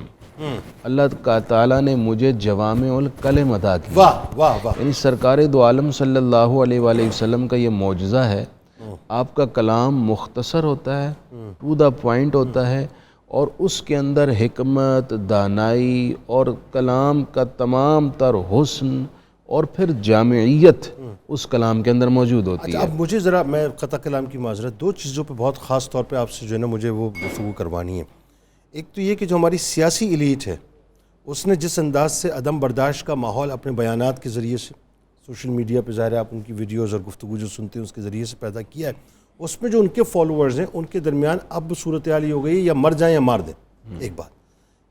اللہ تعالیٰ نے مجھے جوامع الکلم عطا کی. واہ واہ واہ. یعنی سرکار دو عالم صلی اللہ علیہ وآلہ وسلم کا یہ معجزہ ہے, آپ کا کلام مختصر ہوتا ہے, ٹو دا پوائنٹ ہوتا ہے, اور اس کے اندر حکمت, دانائی اور کلام کا تمام تر حسن اور پھر جامعیت اس کلام کے اندر موجود ہوتی ہے. اب مجھے ذرا, میں قطع کلام کی معذرت, دو چیزوں پہ بہت خاص طور پہ آپ سے جو ہے نا مجھے وہ گفتگو کروانی ہے. ایک تو یہ کہ جو ہماری سیاسی ایلیٹ ہے اس نے جس انداز سے عدم برداشت کا ماحول اپنے بیانات کے ذریعے سے, سوشل میڈیا پہ ظاہر ہے آپ ان کی ویڈیوز اور گفتگو جو سنتے ہیں اس کے ذریعے سے پیدا کیا ہے, اس میں جو ان کے فالوورز ہیں ان کے درمیان اب صورتحال یہ ہو گئی ہے یا مر جائیں یا مار دیں. ایک بات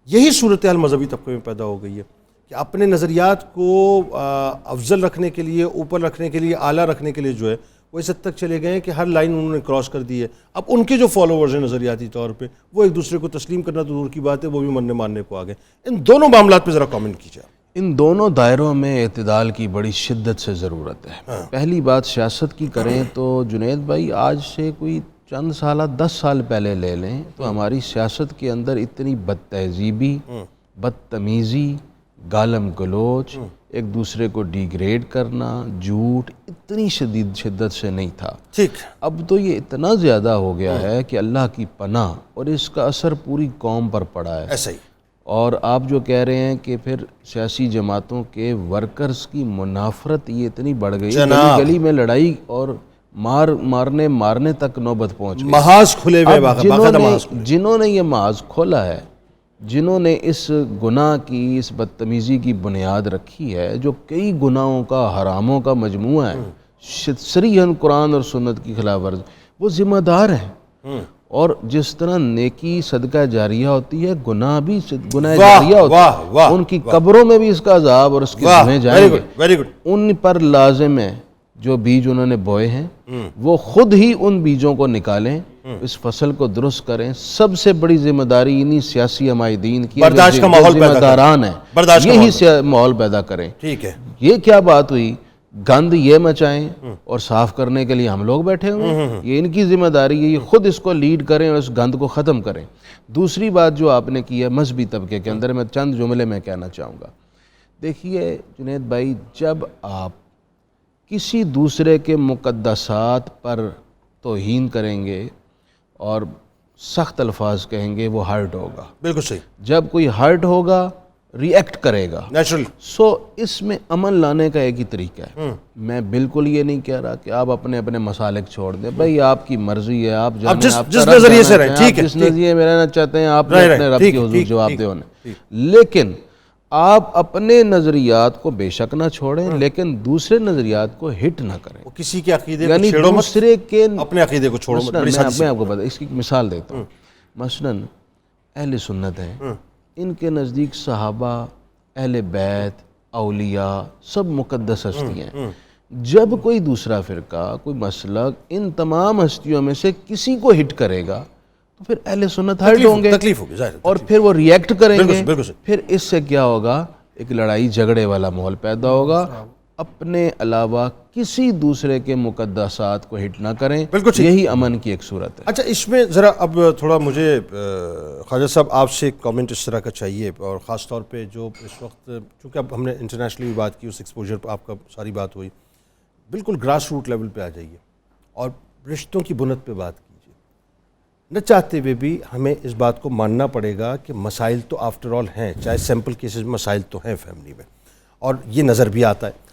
یہی صورتحال مذہبی طبقے میں پیدا ہو گئی ہے کہ اپنے نظریات کو افضل رکھنے کے لیے, اوپر رکھنے کے لیے, اعلیٰ رکھنے کے لیے جو ہے وہ اس حد تک چلے گئے ہیں کہ ہر لائن انہوں نے کراس کر دی ہے. اب ان کے جو فالوورز ہیں نظریاتی طور پہ وہ ایک دوسرے کو تسلیم کرنا تو دور کی بات ہے, وہ بھی مرنے مارنے کو آ گئے. ان دونوں معاملات پہ ذرا کامنٹ کیجیے. ان دونوں دائروں میں اعتدال کی بڑی شدت سے ضرورت ہے. پہلی بات سیاست کی کریں تو جنید بھائی آج سے کوئی چند سالہ 10 سال پہلے لے لیں تو ہماری سیاست کے اندر اتنی بد تہذیبی, بدتمیزی, گالم گلوچ, ایک دوسرے کو ڈیگریڈ کرنا, جھوٹ, اتنی شدت سے نہیں تھا. ٹھیک. اب تو یہ اتنا زیادہ ہو گیا ہے کہ اللہ کی پناہ, اور اس کا اثر پوری قوم پر پڑا ہے. ایسا ہی. اور آپ جو کہہ رہے ہیں کہ پھر سیاسی جماعتوں کے ورکرز کی منافرت یہ اتنی بڑھ گئی, گلی گلی میں لڑائی اور مارنے تک نوبت پہنچ گئی. محاذ کھلے ہوئے باقاعدہ محاذ, جنہوں نے یہ محاذ کھولا ہے, جنہوں نے اس گناہ کی, اس بدتمیزی کی بنیاد رکھی ہے, جو کئی گناہوں کا, حراموں کا مجموعہ ہے, صریحاً قرآن اور سنت کی خلاف ورزی, وہ ذمہ دار ہیں. اور جس طرح نیکی صدقہ جاریہ ہوتی ہے، گناہ بھی گناہ واہ، جاریہ ہوتا واہ، ہے، واہ، ان کی قبروں میں بھی اس کا عذاب اور اس کے دھویں جائیں گے، ویری گڈ. ان پر لازم ہے جو بیج انہوں نے بوئے ہیں وہ خود ہی ان بیجوں کو نکالیں، اس فصل کو درست کریں. سب سے بڑی ذمہ داری انہی سیاسی عمائدین کی ہے برداشت کا جو ماحول پیدا ذمہ داران ہیں، برداشت کا یہی ماحول پیدا کریں. ٹھیک ہے. یہ کیا بات ہوئی، گند یہ مچائیں اور صاف کرنے کے لیے ہم لوگ بیٹھے ہوئے ہیں، یہ ان کی ذمہ داری ہے، یہ خود اس کو لیڈ کریں اور اس گند کو ختم کریں. دوسری بات جو آپ نے کی ہے مذہبی طبقے کے اندر، میں چند جملے میں کہنا چاہوں گا. دیکھیے جنید بھائی، جب آپ کسی دوسرے کے مقدسات پر توہین کریں گے اور سخت الفاظ کہیں گے، وہ ہرٹ ہوگا. بالکل صحیح. جب کوئی ہرٹ ہوگا ری ایکٹ کرے گا. نیچرل. سو اس میں امن لانے کا ایک ہی طریقہ ہے. میں بالکل یہ نہیں کہہ رہا کہ آپ اپنے اپنے مسالک چھوڑ دیں، بھائی آپ کی مرضی ہے، آپ جانیں، جس نظریے سے رہیں، ٹھیک ہے، جس نظریے میں رہنا چاہتے ہیں، آپ نے اپنے رب کے حضور جواب دے انہیں. لیکن آپ اپنے نظریات کو بے شک نہ چھوڑیں، لیکن دوسرے نظریات کو ہٹ نہ کریں. کسی کے عقیدے کو یعنی چھیڑو مت، دوسرے کے اپنے عقیدے کو چھوڑو مت. بڑی میں آپ کو بتا اس کی مثال دیتا ہوں. مثلاً اہل سنت ہیں، ان کے نزدیک صحابہ، اہل بیت، اولیاء سب مقدس ہستی ہیں. جب کوئی دوسرا فرقہ، کوئی مسلک ان تمام ہستیوں میں سے کسی کو ہٹ کرے گا تو پھر اہل سنت ہرٹ ہوں گے، تکلیف ہوگی ظاہر. اور پھر وہ ری ایکٹ کریں گے. بالکل. پھر اس سے کیا ہوگا، ایک لڑائی جھگڑے والا ماحول پیدا ہوگا. اپنے علاوہ کسی دوسرے کے مقدسات کو ہٹ نہ کریں، یہی امن کی ایک صورت ہے. اچھا، اس میں ذرا اب تھوڑا مجھے خواجہ صاحب آپ سے ایک کامنٹ اس طرح کا چاہیے، اور خاص طور پہ جو اس وقت، چونکہ اب ہم نے انٹرنیشنلی بھی بات کی، اس ایکسپوجر پہ آپ کا ساری بات ہوئی، بالکل گراس روٹ لیول پہ آ جائیے اور رشتوں کی بنیاد پہ بات کیجیے. نہ چاہتے ہوئے بھی ہمیں اس بات کو ماننا پڑے گا کہ مسائل تو آفٹر آل ہیں، چاہے سیمپل کیسز میں مسائل تو ہیں فیملی میں، اور یہ نظر بھی آتا ہے.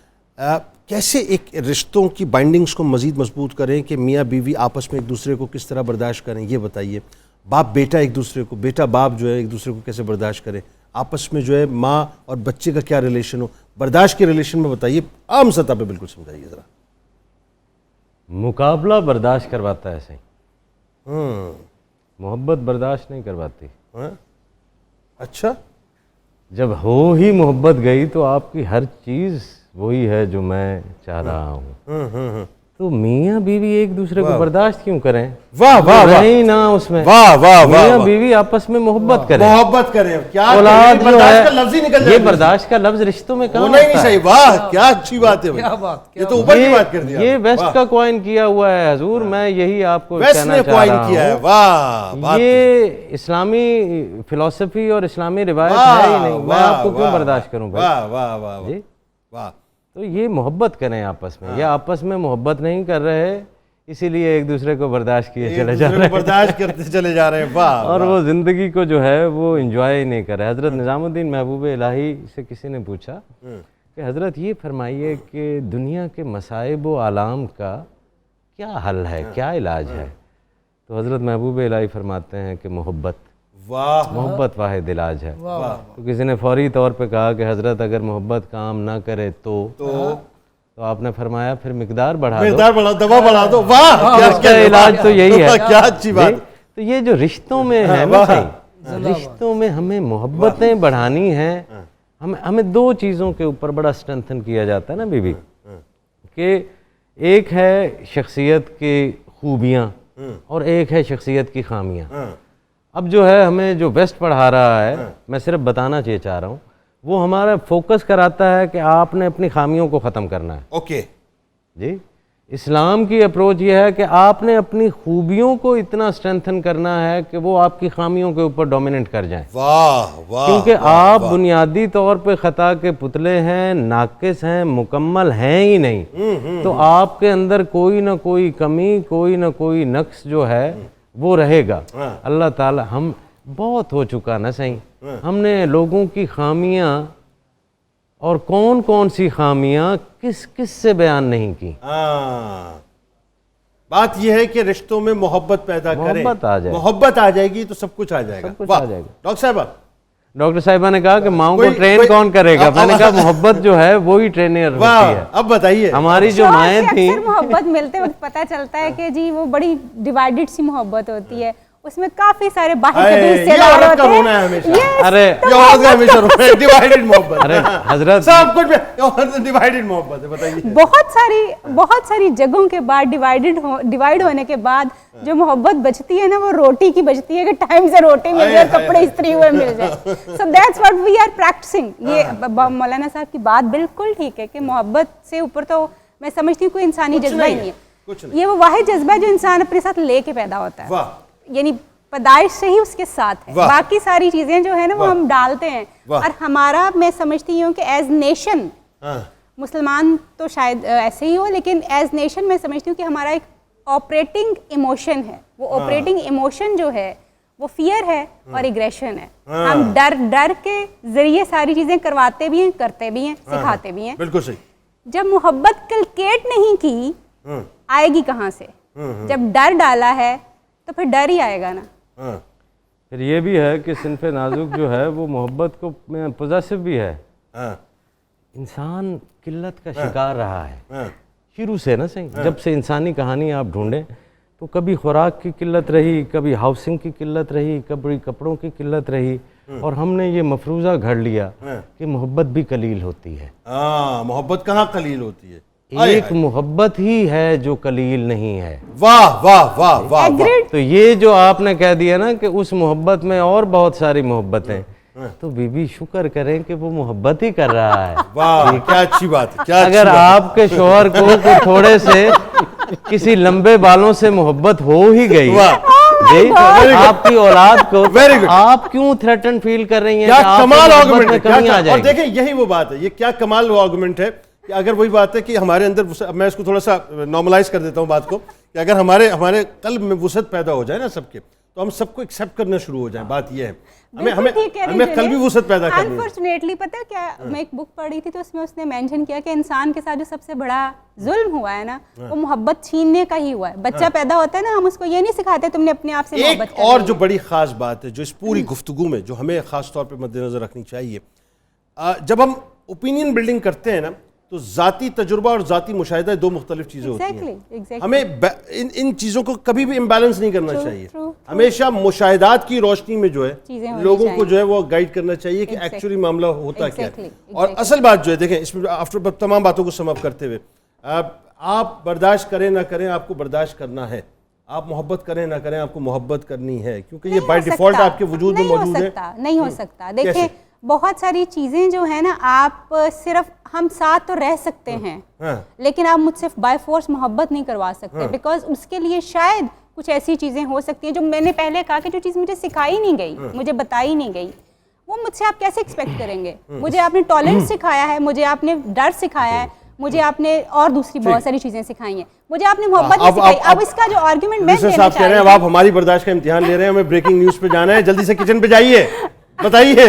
کیسے ایک رشتوں کی بائنڈنگز کو مزید مضبوط کریں کہ میاں بیوی آپس میں ایک دوسرے کو کس طرح برداشت کریں، یہ بتائیے. باپ بیٹا ایک دوسرے کو، بیٹا باپ جو ہے ایک دوسرے کو کیسے برداشت کرے، آپس میں جو ہے ماں اور بچے کا کیا ریلیشن ہو، برداشت کے ریلیشن میں بتائیے، عام سطح پہ بالکل سمجھائیے ذرا. مقابلہ برداشت کرواتا ہے صحیح، محبت برداشت نہیں کرواتی. اچھا، جب ہو ہی محبت گئی تو آپ کی ہر چیز وہی ہے جو میں چاہ رہا ہوں. تو میاں بیوی ایک دوسرے کو برداشت کیوں کریں؟ واہ واہ واہ، نہیں نا اس میں واہ واہ واہ، میاں بیوی آپس میں محبت کریں، محبت کریں. کیا اولاد جو برداشت کا ہے، لفظ ہی نکل یہ جائے، برداشت کا لفظ رشتوں میں کہاں ہونا ہی نہیں ہوتا ہے؟ صحیح. واہ کیا اچھی بات ہے، یہ تو اوپر کی بات کر دیا. یہ ویسٹ کا کوائن کیا ہوا ہے حضور، میں یہی آپ کو ویسٹ کہنا نے چاہ کوائن رہا کیا ہے. ہوں. واہ، یہ اسلامی فلسفی اور اسلامی روایت ہے ہی نہیں، میں آپ کو کیوں برداشت کروں بھائی؟ واہ واہ واہ جی، واہ. تو یہ محبت کریں آپس میں، یہ آپس میں محبت نہیں کر رہے، اسی لیے ایک دوسرے کو برداشت کیے چلے جا رہے ہیں، برداشت کرتے چلے جا رہے ہیں. واہ. اور وہ زندگی کو جو ہے وہ انجوائے نہیں کر رہے. حضرت نظام الدین محبوب الہی سے کسی نے پوچھا کہ حضرت یہ فرمائیے کہ دنیا کے مصائب و آلام کا کیا حل ہے، کیا علاج ہے؟ تو حضرت محبوب الہی فرماتے ہیں کہ محبت. واہ، محبت واحد علاج ہے. تو کسی نے فوری طور پہ کہا کہ حضرت اگر محبت کام نہ کرے تو آپ نے فرمایا پھر مقدار بڑھا دو، مقدار بڑھا، دوا بڑھا دو. واہ، اس کا علاج تو یہی ہے. کیا اچھی بات. تو یہ جو رشتوں میں ہے نا صحیح، رشتوں میں ہمیں محبتیں بڑھانی ہیں. ہمیں دو چیزوں کے اوپر بڑا اسٹرینتھن کیا جاتا ہے نا بی بی، کہ ایک ہے شخصیت کی خوبیاں اور ایک ہے شخصیت کی خامیاں. اب جو ہے ہمیں جو ویسٹ پڑھا رہا ہے، میں صرف بتانا چاہ رہا ہوں، وہ ہمارا فوکس کراتا ہے کہ آپ نے اپنی خامیوں کو ختم کرنا ہے. اوکے جی، اسلام کی اپروچ یہ ہے کہ آپ نے اپنی خوبیوں کو اتنا اسٹرینتھن کرنا ہے کہ وہ آپ کی خامیوں کے اوپر ڈومیننٹ کر جائیں. واہ واہ. کیونکہ آپ بنیادی طور پہ خطا کے پتلے ہیں، ناقص ہیں، مکمل ہیں ہی نہیں. تو آپ کے اندر کوئی نہ کوئی کمی، کوئی نہ کوئی نقص جو ہے وہ رہے گا. اللہ تعالی، ہم بہت ہو چکا نا صحیح، ہم نے لوگوں کی خامیاں اور کون کون سی خامیاں کس کس سے بیان نہیں کی. بات یہ ہے کہ رشتوں میں محبت پیدا کریں، محبت آ جائے، محبت آ جائے گی تو سب کچھ آ جائے گا. سب کچھ آ جائے گا. ڈاکٹر صاحبہ، ڈاکٹر صاحبہ نے کہا کہ ماؤں کو ٹرین کون کرے گا؟ میں نے کہا محبت جو ہے وہی ٹرینر ہوتی ہے. اب بتائیے، ہماری جو مائیں تھیں، محبت ملتے وقت پتہ چلتا ہے کہ جی وہ بڑی ڈیوائیڈڈ سی محبت ہوتی ہے، اس میں کافی سارے باہر اے، کے حصے یہ دار عورت کا ہوتے رونا ہے ہمیشہ. Yes, ارے یہ عورت کا ہمیشہ رونا ہے. ڈیوائیڈڈ محبت. ارے حضرت سب کچھ ڈیوائیڈڈ محبت ہے. بتائیے بہت ساری جگہوں کے بعد ڈیوائیڈ ہونے کے بعد جو محبت بچتی ہے نا وہ روٹی کی بچتی ہے کہ ٹائم سے روٹی مل جائے, کپڑے استری ہوئے مل جائے. So that's what we are practicing. یہ مولانا صاحب کی بات بالکل ٹھیک ہے کہ محبت سے اوپر تو میں سمجھتی ہوں کوئی انسانی جذبہ ہی نہیں ہے. یہ وہ واحد جذبہ ہے جو انسان اپنے ساتھ لے کے پیدا ہوتا ہے, یعنی پیدائش سے ہی اس کے ساتھ ہے. باقی ساری چیزیں جو ہے نا وہ ہم ڈالتے ہیں. اور ہمارا, میں سمجھتی ہوں کہ ایز نیشن, مسلمان تو شاید ایسے ہی ہو, لیکن ایز نیشن میں سمجھتی ہوں کہ ہمارا ایک آپریٹنگ ایموشن ہے. وہ آپریٹنگ ایموشن جو ہے وہ فیئر ہے اور ایگریشن ہے. ہم ڈر کے ذریعے ساری چیزیں کرواتے بھی ہیں, کرتے بھی ہیں, سکھاتے بھی ہیں. بالکل صحیح. جب محبت کلکیٹ نہیں کی آئے گی کہاں سے؟ جب ڈر ڈالا ہے تو پھر ڈر ہی آئے گا نا. پھر یہ بھی ہے کہ صنف نازک جو ہے وہ محبت کو پوزیسو بھی ہے. انسان قلت کا شکار رہا ہے شروع سے نا. صحیح, جب سے انسانی کہانی آپ ڈھونڈیں تو کبھی خوراک کی قلت رہی, کبھی ہاؤسنگ کی قلت رہی, کبھی کپڑوں کی قلت رہی, اور ہم نے یہ مفروضہ گھڑ لیا کہ محبت بھی قلیل ہوتی ہے. محبت کہاں قلیل ہوتی ہے؟ ایک محبت ہی ہے جو قلیل نہیں ہے. واہ واہ واہ واہ. تو یہ جو آپ نے کہہ دیا نا کہ اس محبت میں اور بہت ساری محبتیں, تو بی بی شکر کریں کہ وہ محبت ہی کر رہا ہے. واہ کیا اچھی بات ہے. اگر آپ کے شوہر کو تھوڑے سے کسی لمبے بالوں سے محبت ہو ہی گئی جی, آپ کی اولاد کو آپ کیوں تھریٹن فیل کر رہی ہیں؟ کیا کمال آرگومنٹ ہے. کمی آ جائے اور دیکھیں یہی وہ بات ہے, یہ کیا کمال آرگومنٹ ہے کہ اگر وہی بات ہے کہ ہمارے اندر, میں اس کو تھوڑا سا نارملائز کر دیتا ہوں بات کو, کہ اگر ہمارے قلب میں وسعت پیدا ہو جائے نا سب کے, تو ہم سب کو ایکسیپٹ کرنا شروع ہو جائیں. بات یہ ہے ہمیں قلبی وسعت پیدا کرنی ہے. انفارچونیٹلی پتہ کیا, میں ایک بک پڑھی تھی تو اس میں اس نے مینشن کیا کہ انسان کے ساتھ جو سب سے بڑا ظلم ہوا ہے نا وہ محبت چھیننے کا ہی ہوا ہے. بچہ پیدا ہوتا ہے نا, ہم اس کو یہ نہیں سکھاتے تم نے اپنے آپ سے محبت کرنی ہے. اور جو بڑی خاص بات ہے جو اس پوری گفتگو میں جو ہمیں خاص طور پہ مد نظر رکھنی چاہیے, جب ہم اوپینین بلڈنگ کرتے ہیں نا تو ذاتی تجربہ اور ذاتی مشاہدہ دو مختلف چیزیں ہوتی ہیں. ہمیں ان چیزوں کو کبھی بھی امبیلنس نہیں کرنا چاہیے. ہمیشہ مشاہدات کی روشنی میں جو ہے لوگوں کو جو ہے وہ گائیڈ کرنا چاہیے کہ ایکچولی معاملہ ہوتا کیا ہے. اور اصل بات جو ہے, دیکھیں اس میں آفٹر تمام باتوں کو سم اپ کرتے ہوئے, آپ برداشت کریں نہ کریں آپ کو برداشت کرنا ہے, آپ محبت کریں نہ کریں آپ کو محبت کرنی ہے, کیونکہ یہ بائی ڈیفالٹ آپ کے وجود میں موجود ہے. نہیں ہو سکتا. دیکھیں بہت ساری چیزیں جو ہے نا, آپ صرف, ہم ساتھ تو رہ سکتے ہیں لیکن آپ مجھ سے بائی فورس محبت نہیں کروا سکتے, بیکاز اس کے لیے شاید کچھ ایسی چیزیں ہو سکتی ہیں جو میں نے پہلے کہا کہ جو چیز مجھے سکھائی نہیں گئی, مجھے بتائی نہیں گئی, وہ مجھ سے آپ کیسے ایکسپیکٹ کریں گے؟ مجھے آپ نے ٹالرنس سکھایا ہے, مجھے آپ نے ڈر سکھایا ہے, مجھے آپ نے اور دوسری بہت ساری چیزیں سکھائی ہیں, مجھے آپ نے محبت نہیں سکھائی. اب اس کا جو آرگیومنٹ میں دینا چاہ رہی ہوں, آپ ہماری برداشت کا امتحان لے رہے ہیں, ہمیں بریکنگ نیوز پہ جانا ہے, جلدی سے کچن پہ جائیے, بتائیے.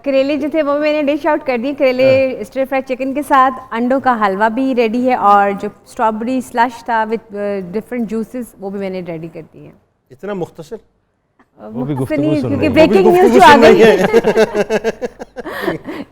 کریلے جو تھے وہ میں نے ڈش آؤٹ کر دی. کریلے اسٹر فرائڈ چکن کے ساتھ انڈوں کا حلوہ بھی ریڈی ہے, اور جو اسٹرابری سلش تھا وتھ ڈفرنٹ جوسز وہ بھی میں نے ریڈی کر دی ہے. اتنا مختصر, کیونکہ بریکنگ نیوز جو آ گئی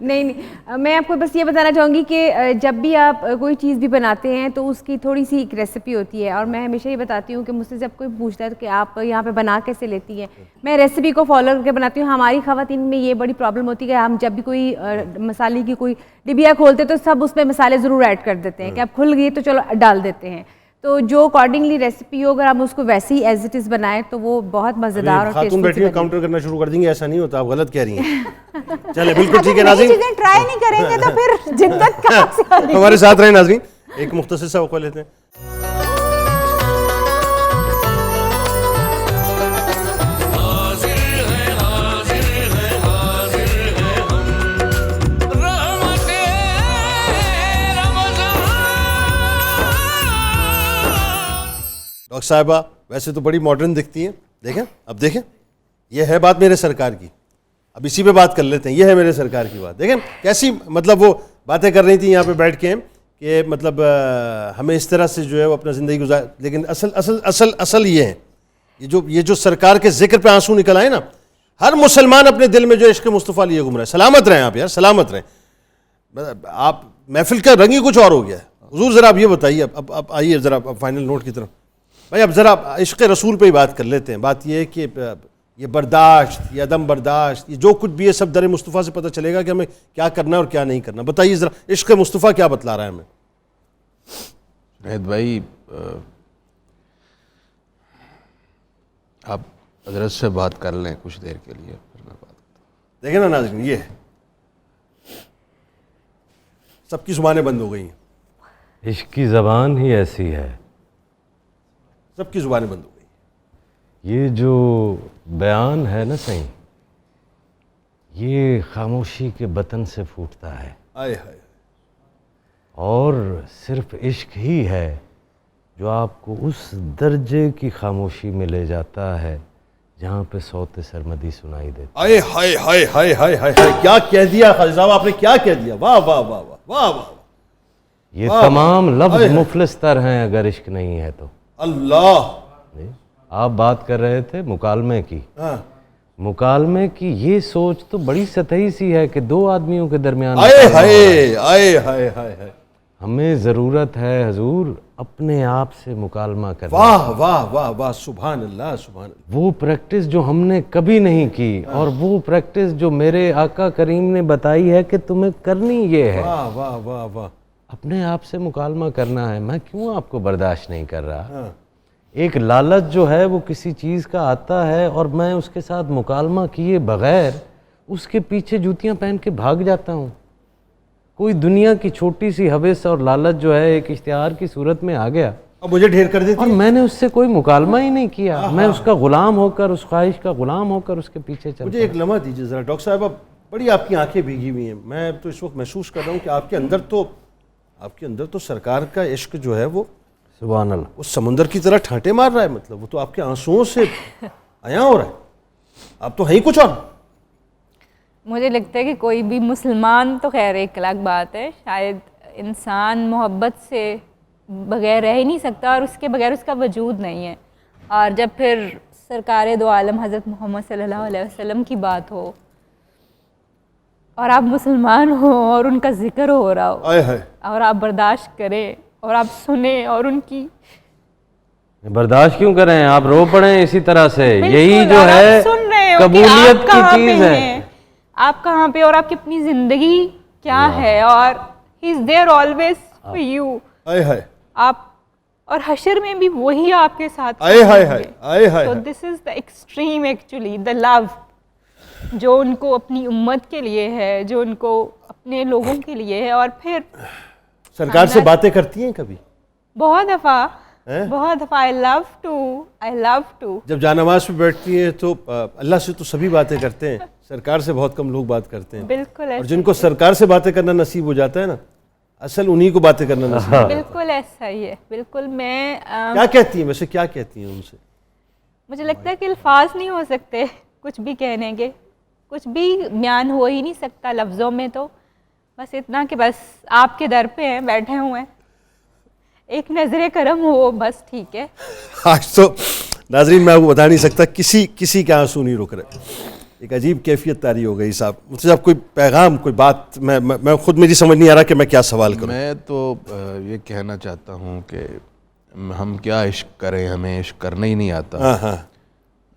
نہیں, میں آپ کو بس یہ بتانا چاہوں گی کہ جب بھی آپ کوئی چیز بھی بناتے ہیں تو اس کی تھوڑی سی ایک ریسیپی ہوتی ہے, اور میں ہمیشہ یہ بتاتی ہوں کہ مجھ سے جب کوئی پوچھتا ہے کہ آپ یہاں پہ بنا کیسے لیتی ہیں, میں ریسیپی کو فالو کر کے بناتی ہوں. ہماری خواتین میں یہ بڑی پرابلم ہوتی ہے کہ ہم جب بھی کوئی مسالے کی کوئی ڈبیا کھولتے تو سب اس میں مسالے ضرور ایڈ کر دیتے ہیں کہ اب کھل گئی تو چلو ڈال دیتے ہیں. تو جو اکارڈنگلی ریسیپی ہو اگر ہم اس کو ویسے ہی ایز اٹ از بنائیں تو وہ بہت مزیدار اور خاتون بیٹھی کاؤنٹر کرنا شروع کر دیں گے, ایسا نہیں ہوتا, آپ غلط کہہ رہی ہیں. چلے بالکل ٹھیک ہے ناظرین, چیزیں ٹرائی نہیں کریں گے تو پھر جدت کہاں سے آ رہی ہے؟ ہمارے ساتھ رہیں ناظرین, ایک مختصر سا وقفہ لیتے ہیں. ڈاکٹر صاحبہ ویسے تو بڑی ماڈرن دکھتی ہیں, دیکھیں اب دیکھیں, یہ ہے بات میرے سرکار کی, اب اسی پہ بات کر لیتے ہیں. یہ ہے میرے سرکار کی بات, دیکھیں کیسی مطلب وہ باتیں کر رہی تھیں یہاں پہ بیٹھ کے کہ مطلب ہمیں اس طرح سے جو ہے وہ اپنا زندگی گزار, لیکن اصل یہ ہے, یہ جو سرکار کے ذکر پہ آنسو نکل آئے نا, ہر مسلمان اپنے دل میں جو عشق مصطفیٰ لیے گھوم رہا ہے. سلامت رہیں آپ یار, سلامت رہیں. آپ محفل کا رنگ ہی کچھ اور ہو گیا ہے. حضور ذرا آپ یہ بتائیے, اب آئیے ذرا فائنل نوٹ کی طرف. بھائی اب ذرا عشق رسول پہ ہی بات کر لیتے ہیں. بات یہ ہے کہ یہ برداشت، یہ عدم برداشت، یہ جو کچھ بھی ہے سب در مصطفیٰ سے پتہ چلے گا کہ ہمیں کیا کرنا ہے اور کیا نہیں کرنا. بتائیے ذرا عشق مصطفیٰ کیا بتلا رہا ہے ہمیں؟ جنید بھائی آپ حضرت سے بات کر لیں کچھ دیر کے لیے پھر میں بات کرتا ہوں. دیکھیں نا ناظرین، یہ سب کی زبانیں بند ہو گئی ہیں. عشق کی زبان ہی ایسی ہے. سب کی زبانیں بند ہو گئی. یہ جو بیان ہے نا صحیح، یہ خاموشی کے بطن سے پھوٹتا ہے. آئے ہائے. اور صرف عشق ہی ہے جو آپ کو اس درجے کی خاموشی میں لے جاتا ہے جہاں پہ صوت سرمدی سنائی دیتی. آئے ہائے ہائے ہائے ہائے ہائے، کیا کہہ دیا خالد صاحب آپ نے، کیا کہہ دیا. واہ واہ واہ واہ واہ واہ. یہ تمام لفظ مفلس تر ہیں اگر عشق نہیں ہے تو. اللہ. آپ بات کر رہے تھے مکالمے کی. ہاں. مکالمے کی یہ سوچ تو بڑی سطحی سی ہے کہ دو آدمیوں کے درمیان آئے ہائے آئے ہائے ہائے. ہمیں ضرورت ہے حضور اپنے آپ سے مکالمہ کرنے. واہ واہ واہ واہ، سبحان اللہ سبحان اللہ. وہ پریکٹس جو ہم نے کبھی نہیں کی اور وہ پریکٹس جو میرے آقا کریم نے بتائی ہے کہ تمہیں کرنی یہ ہے. واہ واہ واہ واہ. اپنے آپ سے مکالمہ کرنا ہے. میں کیوں آپ کو برداشت نہیں کر رہا؟ ایک لالچ جو ہے وہ کسی چیز کا آتا ہے اور میں اس کے ساتھ مکالمہ کیے بغیر اس کے پیچھے جوتیاں پہن کے بھاگ جاتا ہوں. کوئی دنیا کی چھوٹی سی حوث اور لالچ جو ہے ایک اشتہار کی صورت میں آ گیا اب مجھے ڈھیر کر دیتی اور میں نے اس سے کوئی مکالمہ ہی نہیں کیا. میں اس کا غلام ہو کر، اس خواہش کا غلام ہو کر اس کے پیچھے چلتا. مجھے ایک لمحہ دیجیے ذرا ڈاکٹر صاحب. اب بڑی آپ کی آنکھیں بھیگی ہوئی ہیں. میں تو اس وقت محسوس کر رہا ہوں کہ آپ کے اندر تو سرکار کا عشق جو ہے وہ سبحان اللہ اس سمندر کی طرح ٹھانٹے مار رہا ہے. مطلب وہ تو آپ کے آنسوؤں سے عیاں ہو رہا ہے. آپ تو ہیں ہی کچھ اور. مجھے لگتا ہے کہ کوئی بھی مسلمان تو خیر ایک الگ بات ہے، شاید انسان محبت سے بغیر رہ ہی نہیں سکتا اور اس کے بغیر اس کا وجود نہیں ہے. اور جب پھر سرکار دو عالم حضرت محمد صلی اللہ علیہ وسلم کی بات ہو اور آپ مسلمان ہو اور ان کا ذکر ہو رہا ہو اور آپ برداشت کریں اور آپ سنیں اور ان کی برداشت کیوں کریں؟ آپ رو پڑیں اسی طرح سے. یہی جو ہے قبولیت کی چیز ہے. آپ کہاں پہ اور آپ کی اپنی زندگی کیا ہے اور he is there always for you. آپ اور حشر میں بھی وہی آپ کے ساتھ. تو دس از دا ایکسٹریم ایکچولی دا لو جو ان کو اپنی امت کے لیے ہے، جو ان کو اپنے لوگوں کے لیے ہے. اور پھر سرکار سے باتیں کرتی ہیں کبھی؟ بہت دفعہ I love to. جب جانماز پہ بیٹھتی ہیں تو اللہ سے تو سبھی باتیں کرتے ہیں، سرکار سے بہت کم لوگ بات کرتے ہیں. بالکل. اور جن کو سرکار سے باتیں کرنا نصیب ہو جاتا ہے نا، اصل انہی کو باتیں کرنا نصیب ہے. بالکل ایسا ہی ہے. بالکل. میں کیا کہتی ہیں ویسے، کیا کہتی ہیں ان سے؟ مجھے لگتا ہے کہ الفاظ نہیں ہو سکتے کچھ بھی کہنے کے، کچھ بھی بیان ہو ہی نہیں سکتا لفظوں میں. تو بس اتنا کہ بس آپ کے در پہ ہیں، بیٹھے ہوئے ہیں، ایک نظر کرم ہو بس. ٹھیک ہے. آج تو ناظرین میں آپ کو بتا نہیں سکتا، کسی کے آنسو نہیں رک رہے. ایک عجیب کیفیت طاری ہو گئی صاحب. مجھے صاحب کوئی پیغام، کوئی بات، میں خود میری سمجھ نہیں آ رہا کہ میں کیا سوال کروں. میں تو یہ کہنا چاہتا ہوں کہ ہم کیا عشق کریں، ہمیں عشق کرنا ہی نہیں آتا.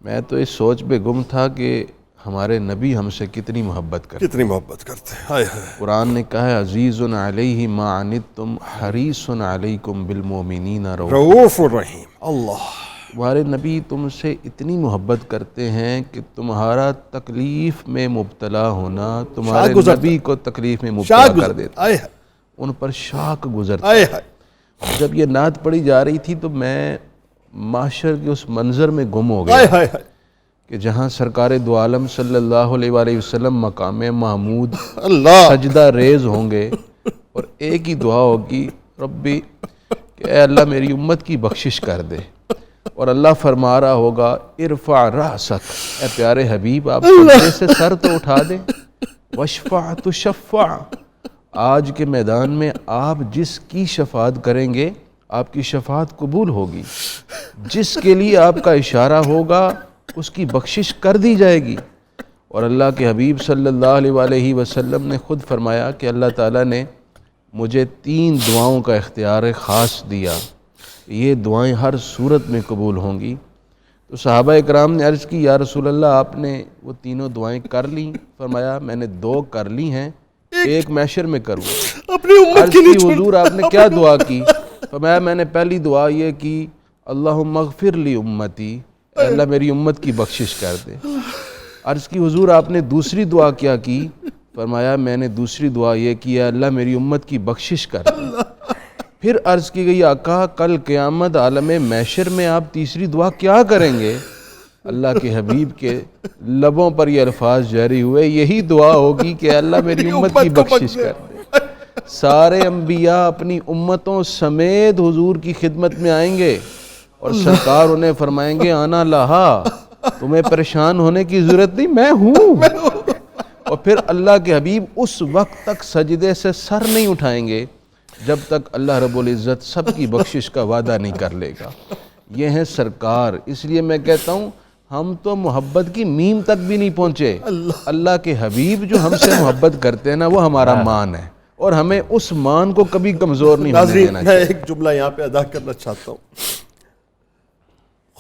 میں تو اس سوچ پہ گم تھا کہ ہمارے نبی ہم سے کتنی محبت کرتے ہیں. قرآن نے کہا ہے عزیز علیہ ما عنتم حریص علیکم بالمؤمنین رؤوف الرحیم. اللہ. ہمارے نبی تم سے اتنی محبت کرتے ہیں کہ تمہارا تکلیف میں مبتلا ہونا تمہارے نبی کو تکلیف میں مبتلا کر دیتا. ان پر شاک گزرتا. جب یہ نعت پڑھی جا رہی تھی تو میں معاشر کے اس منظر میں گم ہو گیا کہ جہاں سرکار دو عالم صلی اللہ علیہ وآلہ وسلم مقام محمود سجدہ ریز ہوں گے اور ایک ہی دعا ہوگی، ربی کہ اے اللہ میری امت کی بخشش کر دے. اور اللہ فرما رہا ہوگا ارفع رأسک، اے پیارے حبیب آپ سجدے سے سر تو اٹھا دیں. واشفع تشفع، آج کے میدان میں آپ جس کی شفاعت کریں گے آپ کی شفاعت قبول ہوگی، جس کے لیے آپ کا اشارہ ہوگا اس کی بخشش کر دی جائے گی. اور اللہ کے حبیب صلی اللہ علیہ وآلہ وسلم نے خود فرمایا کہ اللہ تعالیٰ نے مجھے 3 دعاؤں کا اختیار خاص دیا. یہ دعائیں ہر صورت میں قبول ہوں گی۔ تو صحابہ اکرام نے عرض کی یا رسول اللہ آپ نے وہ تینوں دعائیں کر لیں؟ فرمایا میں نے 2 کر لی ہیں، ایک محشر میں کروں۔ عرض کی حضور آپ نے کیا دعا کی؟ فرمایا میں نے پہلی دعا یہ کی اللہم اغفر لی امتی، اے اللہ میری امت کی بخشش کر دے۔ عرض کی حضور آپ نے دوسری دعا کیا کی؟ فرمایا میں نے دوسری دعا یہ کی ہے اللہ میری امت کی بخشش کر دے۔ پھر عرض کی گئی آقا کل قیامت عالم محشر میں آپ تیسری دعا کیا کریں گے؟ اللہ کے حبیب کے لبوں پر یہ الفاظ جاری ہوئے یہی دعا ہوگی کہ اللہ میری امت کی بخشش کر دے۔ سارے انبیاء اپنی امتوں سمیت حضور کی خدمت میں آئیں گے اور سرکار انہیں فرمائیں گے آنا لہا، تمہیں پریشان ہونے کی ضرورت نہیں، میں ہوں۔ اور پھر اللہ کے حبیب اس وقت تک سجدے سے سر نہیں اٹھائیں گے جب تک اللہ رب العزت سب کی بخشش کا وعدہ نہیں کر لے گا۔ یہ ہیں سرکار۔ اس لیے میں کہتا ہوں ہم تو محبت کی میم تک بھی نہیں پہنچے، اللہ کے حبیب جو ہم سے محبت کرتے ہیں نا وہ ہمارا مان ہے، اور ہمیں اس مان کو کبھی کمزور نہیں ہونے دینا چاہیے۔ میں ایک جملہ یہاں پہ ادا کرنا چاہتا ہوں،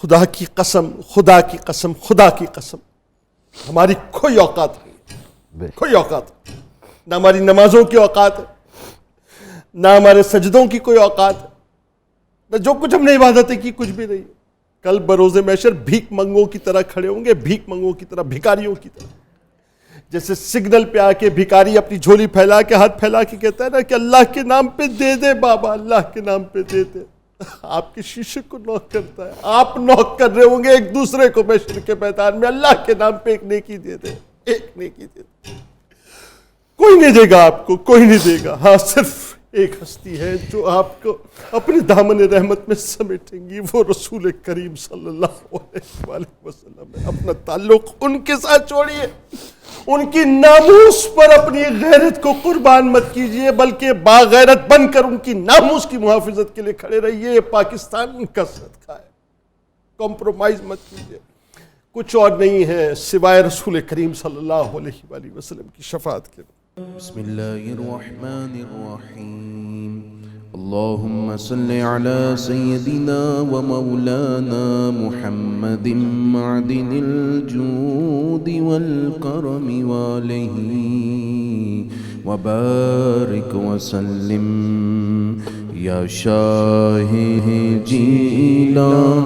خدا کی قسم، خدا کی قسم، خدا کی قسم، ہماری کوئی اوقات نہیں، کوئی اوقات نہیں، نہ ہماری نمازوں کی اوقات ہے، نہ ہمارے سجدوں کی کوئی اوقات ہے، نہ جو کچھ ہم نے عبادتیں کی کچھ بھی نہیں۔ کل بروز محشر بھیک منگوں کی طرح کھڑے ہوں گے، بھیک منگوں کی طرح، بھکاریوں کی طرح۔ جیسے سگنل پہ آ کے بھکاری اپنی جھولی پھیلا کے ہاتھ پھیلا کے کہتا ہے نا کہ اللہ کے نام پہ دے دے بابا، اللہ کے نام پہ دے دے، آپ کے شیشے کو نوک کرتا ہے، آپ نوک کر رہے ہوں گے ایک دوسرے کو محشر کے میدان میں، اللہ کے نام پہ ایک نیکی دے دے، ایک نیکی دے دے۔ کوئی نہیں دے گا آپ کو، کوئی نہیں دے گا، ہاں صرف ایک ہستی ہے جو آپ کو اپنے دامن رحمت میں سمیٹیں گی، وہ رسول کریم صلی اللہ علیہ وآلہ وسلم ہے۔ اپنا تعلق ان کے ساتھ چھوڑیے، ان کی ناموس پر اپنی غیرت کو قربان مت کیجیے، بلکہ باغیرت بن کر ان کی ناموس کی محافظت کے لیے کھڑے رہیے۔ یہ پاکستان کا صدقہ ہے، کمپرومائز مت کیجیے۔ کچھ اور نہیں ہے سوائے رسول کریم صلی اللہ علیہ وآلہ وسلم کی شفاعت کے۔ بسم اللہ الرحمن الرحیم اللہم صلی علی سیدنا و مولانا محمد معدن الجود والکرم والہ وبارک وسلم یا شاہ جیلان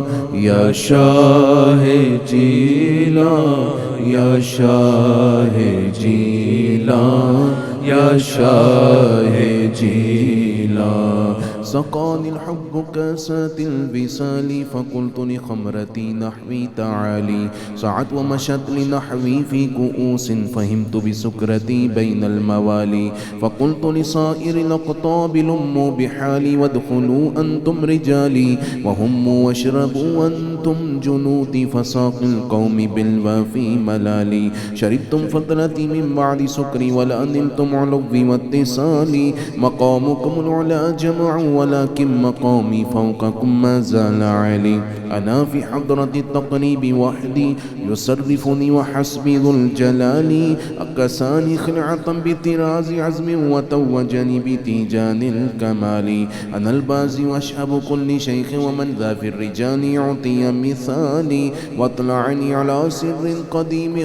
یا شاہ جیلان یا شاہ جیلان یا شاہ جیلان سقانی الحب كاسات الوصال فقلت لخمرتي نحوي تعالي سعت ومشت لنحوي في كؤوس فهمت بسكرتي بين الموالي فقلت لصائر الأقطاب لموا بحالي وادخلوا أنتم رجالي وهموا واشربوا وأنتم جنودي فساق القوم بالوافي ملالي شربتم فضلتي من بعد سكري ولا نلتم علوي واتصالي مقامكم العلا جمع ولكن مقامي فوقكم ما زال عالي أنا في حضرة التقريب وحدي يصرفني وحسبي ذو الجلال أكساني خلعة بطراز عزم وتوجني بتيجان الكمال أنا البازي وأشهب كل شيخ ومن ذا في الرجال يعطي مثالي واطلعني على سر قديم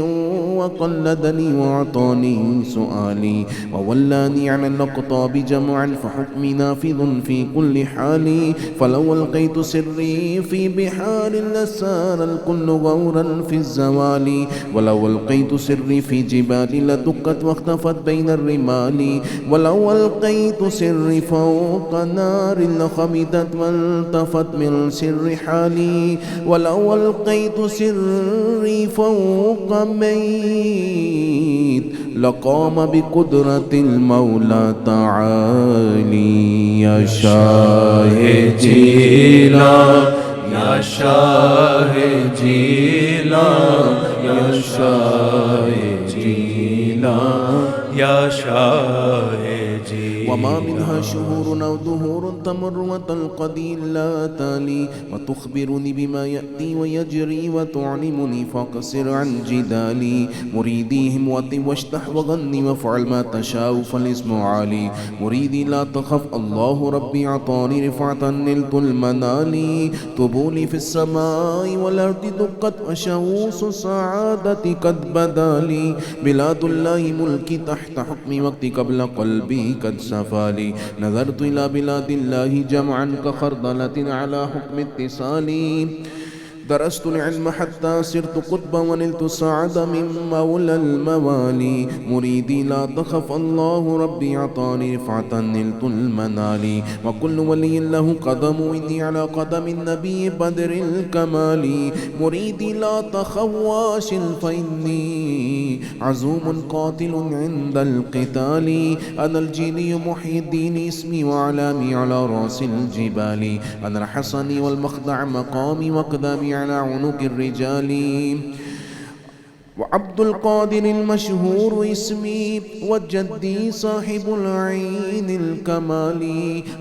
وقلدني وأعطاني سؤالي وولاني على الأقطاب جمعا فحكمي نافذ في كل حال فلو ألقيت سري في بحار لسار الكل غورا في الزوال ولو ألقيت سري في جبال لدكت واختفت بين الرمال ولو ألقيت سري فوق نار لخمدت والتفت من سر حالي ولو ألقيت سري فوق ميت لقام بقدرة المولى تعالي يا شاہ جیلان یا شاہ جیلان یا شاہ جیلان یا شاہ جیلان وما منها شهور أو دهور تمر وتنقضي لا تالي وتخبرني بما يأتي ويجري وتعلمني فاقصر عن جدالي مريدي هموتي واشتح وغني وافعل ما تشاء فالاسم عالي مريدي لا تخف الله ربي أعطاني رفعة نلت المنال طبولي في السماء والأرض دقت وشوص سعادتي قد بدالي بلاد الله ملكي تحت حكمي وقتي قبل قلبي قد سفالي نظرت إلى بلاد الله جمعا كخردلة على حكم اتصالي درست العلم حتى صرت قطبا ونلت السعادة من مولى الموالي مريدي لا تخف الله ربي أعطاني رفعة نلت المنال وكل ولي له قدم إني على قدم النبي بدر الكمال مريدي لا تخواش فإني عزوم قاتل عند القتال أنا الجيني محيي الدين اسمي وعلامي على رأس الجبال أنا الحسن والمخدع مقامي وقدامي على عنق الرجال وعبد القادر المشهور اسمي وجدي صاحب العين الكمال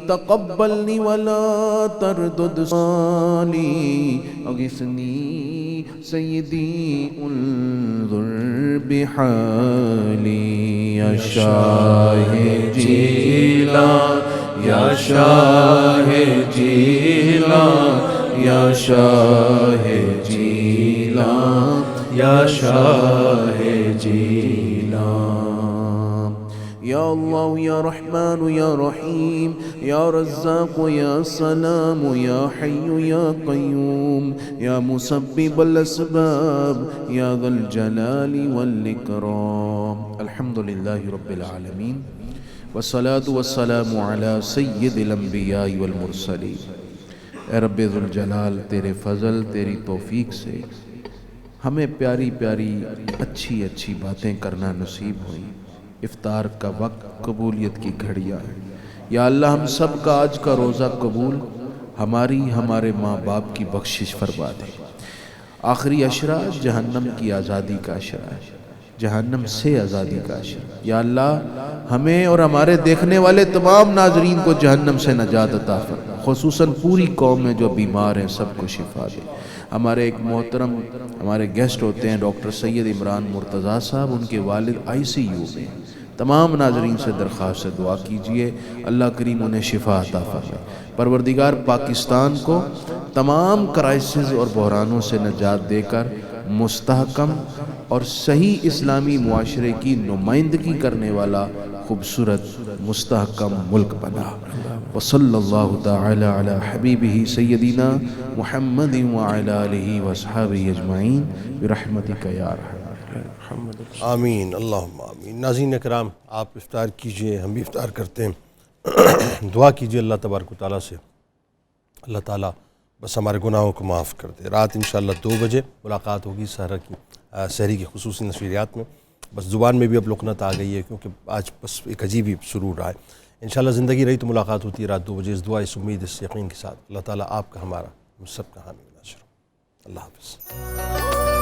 تقبلني ولا تردد صالي أغثني سيدي انظر بحالي يا شاه جيلان يا شاه جيلان يا شاه جيلان يا شاه جيلان يا الله يا رحمن يا رحيم يا رزاق يا سلام يا حي يا قيوم يا مسبب الأسباب يا ذا الجلال والإكرام الحمد لله رب العالمين والصلاة والسلام على سيد الأنبياء والمرسلين اے رب ذوالجلال تیرے فضل تیری توفیق سے ہمیں پیاری پیاری اچھی اچھی باتیں کرنا نصیب ہوئی افطار کا وقت قبولیت کی گھڑیاں ہیں یا اللہ ہم سب کا آج کا روزہ قبول ہماری ہمارے ماں باپ کی بخشش فرما دے آخری عشرہ جہنم کی آزادی کا عشرہ ہے جہنم سے آزادی کا عشرہ یا اللہ ہمیں اور ہمارے دیکھنے والے تمام ناظرین کو جہنم سے نجات عطا فرما خصوصاً پوری قوم میں جو بیمار ہیں سب کو شفا دے ہمارے ایک محترم ہمارے گیسٹ ہوتے ہیں ڈاکٹر سید عمران مرتضیٰ صاحب ان کے والد ICU میں تمام ناظرین سے درخواست سے دعا کیجئے اللہ کریم انہیں شفا عطا فرمائے پروردگار پاکستان کو تمام کرائسز اور بحرانوں سے نجات دے کر مستحکم اور صحیح اسلامی معاشرے کی نمائندگی کرنے والا خوبصورت مستحکم ملک بنا وصلی اللہ تعالی علی حبیبہ سیدنا محمد وعلی آلہ واصحابہ اجمعین برحمتک یا ارحم آمین اللہم آمین ناظرین اکرام آپ افطار کیجئے ہم بھی افطار کرتے ہیں دعا کیجئے اللہ تبارک و تعالیٰ سے اللہ تعالیٰ بس ہمارے گناہوں کو معاف کر دے رات انشاءاللہ 2 بجے ملاقات ہوگی سحری کی خصوصی نشریات میں بس زبان میں بھی اب لکنت آ گئی ہے کیونکہ آج بس ایک عجیب ہی سرور رہا ہے انشاءاللہ زندگی رہی تو ملاقات ہوتی ہے رات 2 بجے اس دعا اس امید اس یقین کے ساتھ اللہ تعالیٰ آپ کا ہمارا ہم سب کا حامی و ناصر اللہ حافظ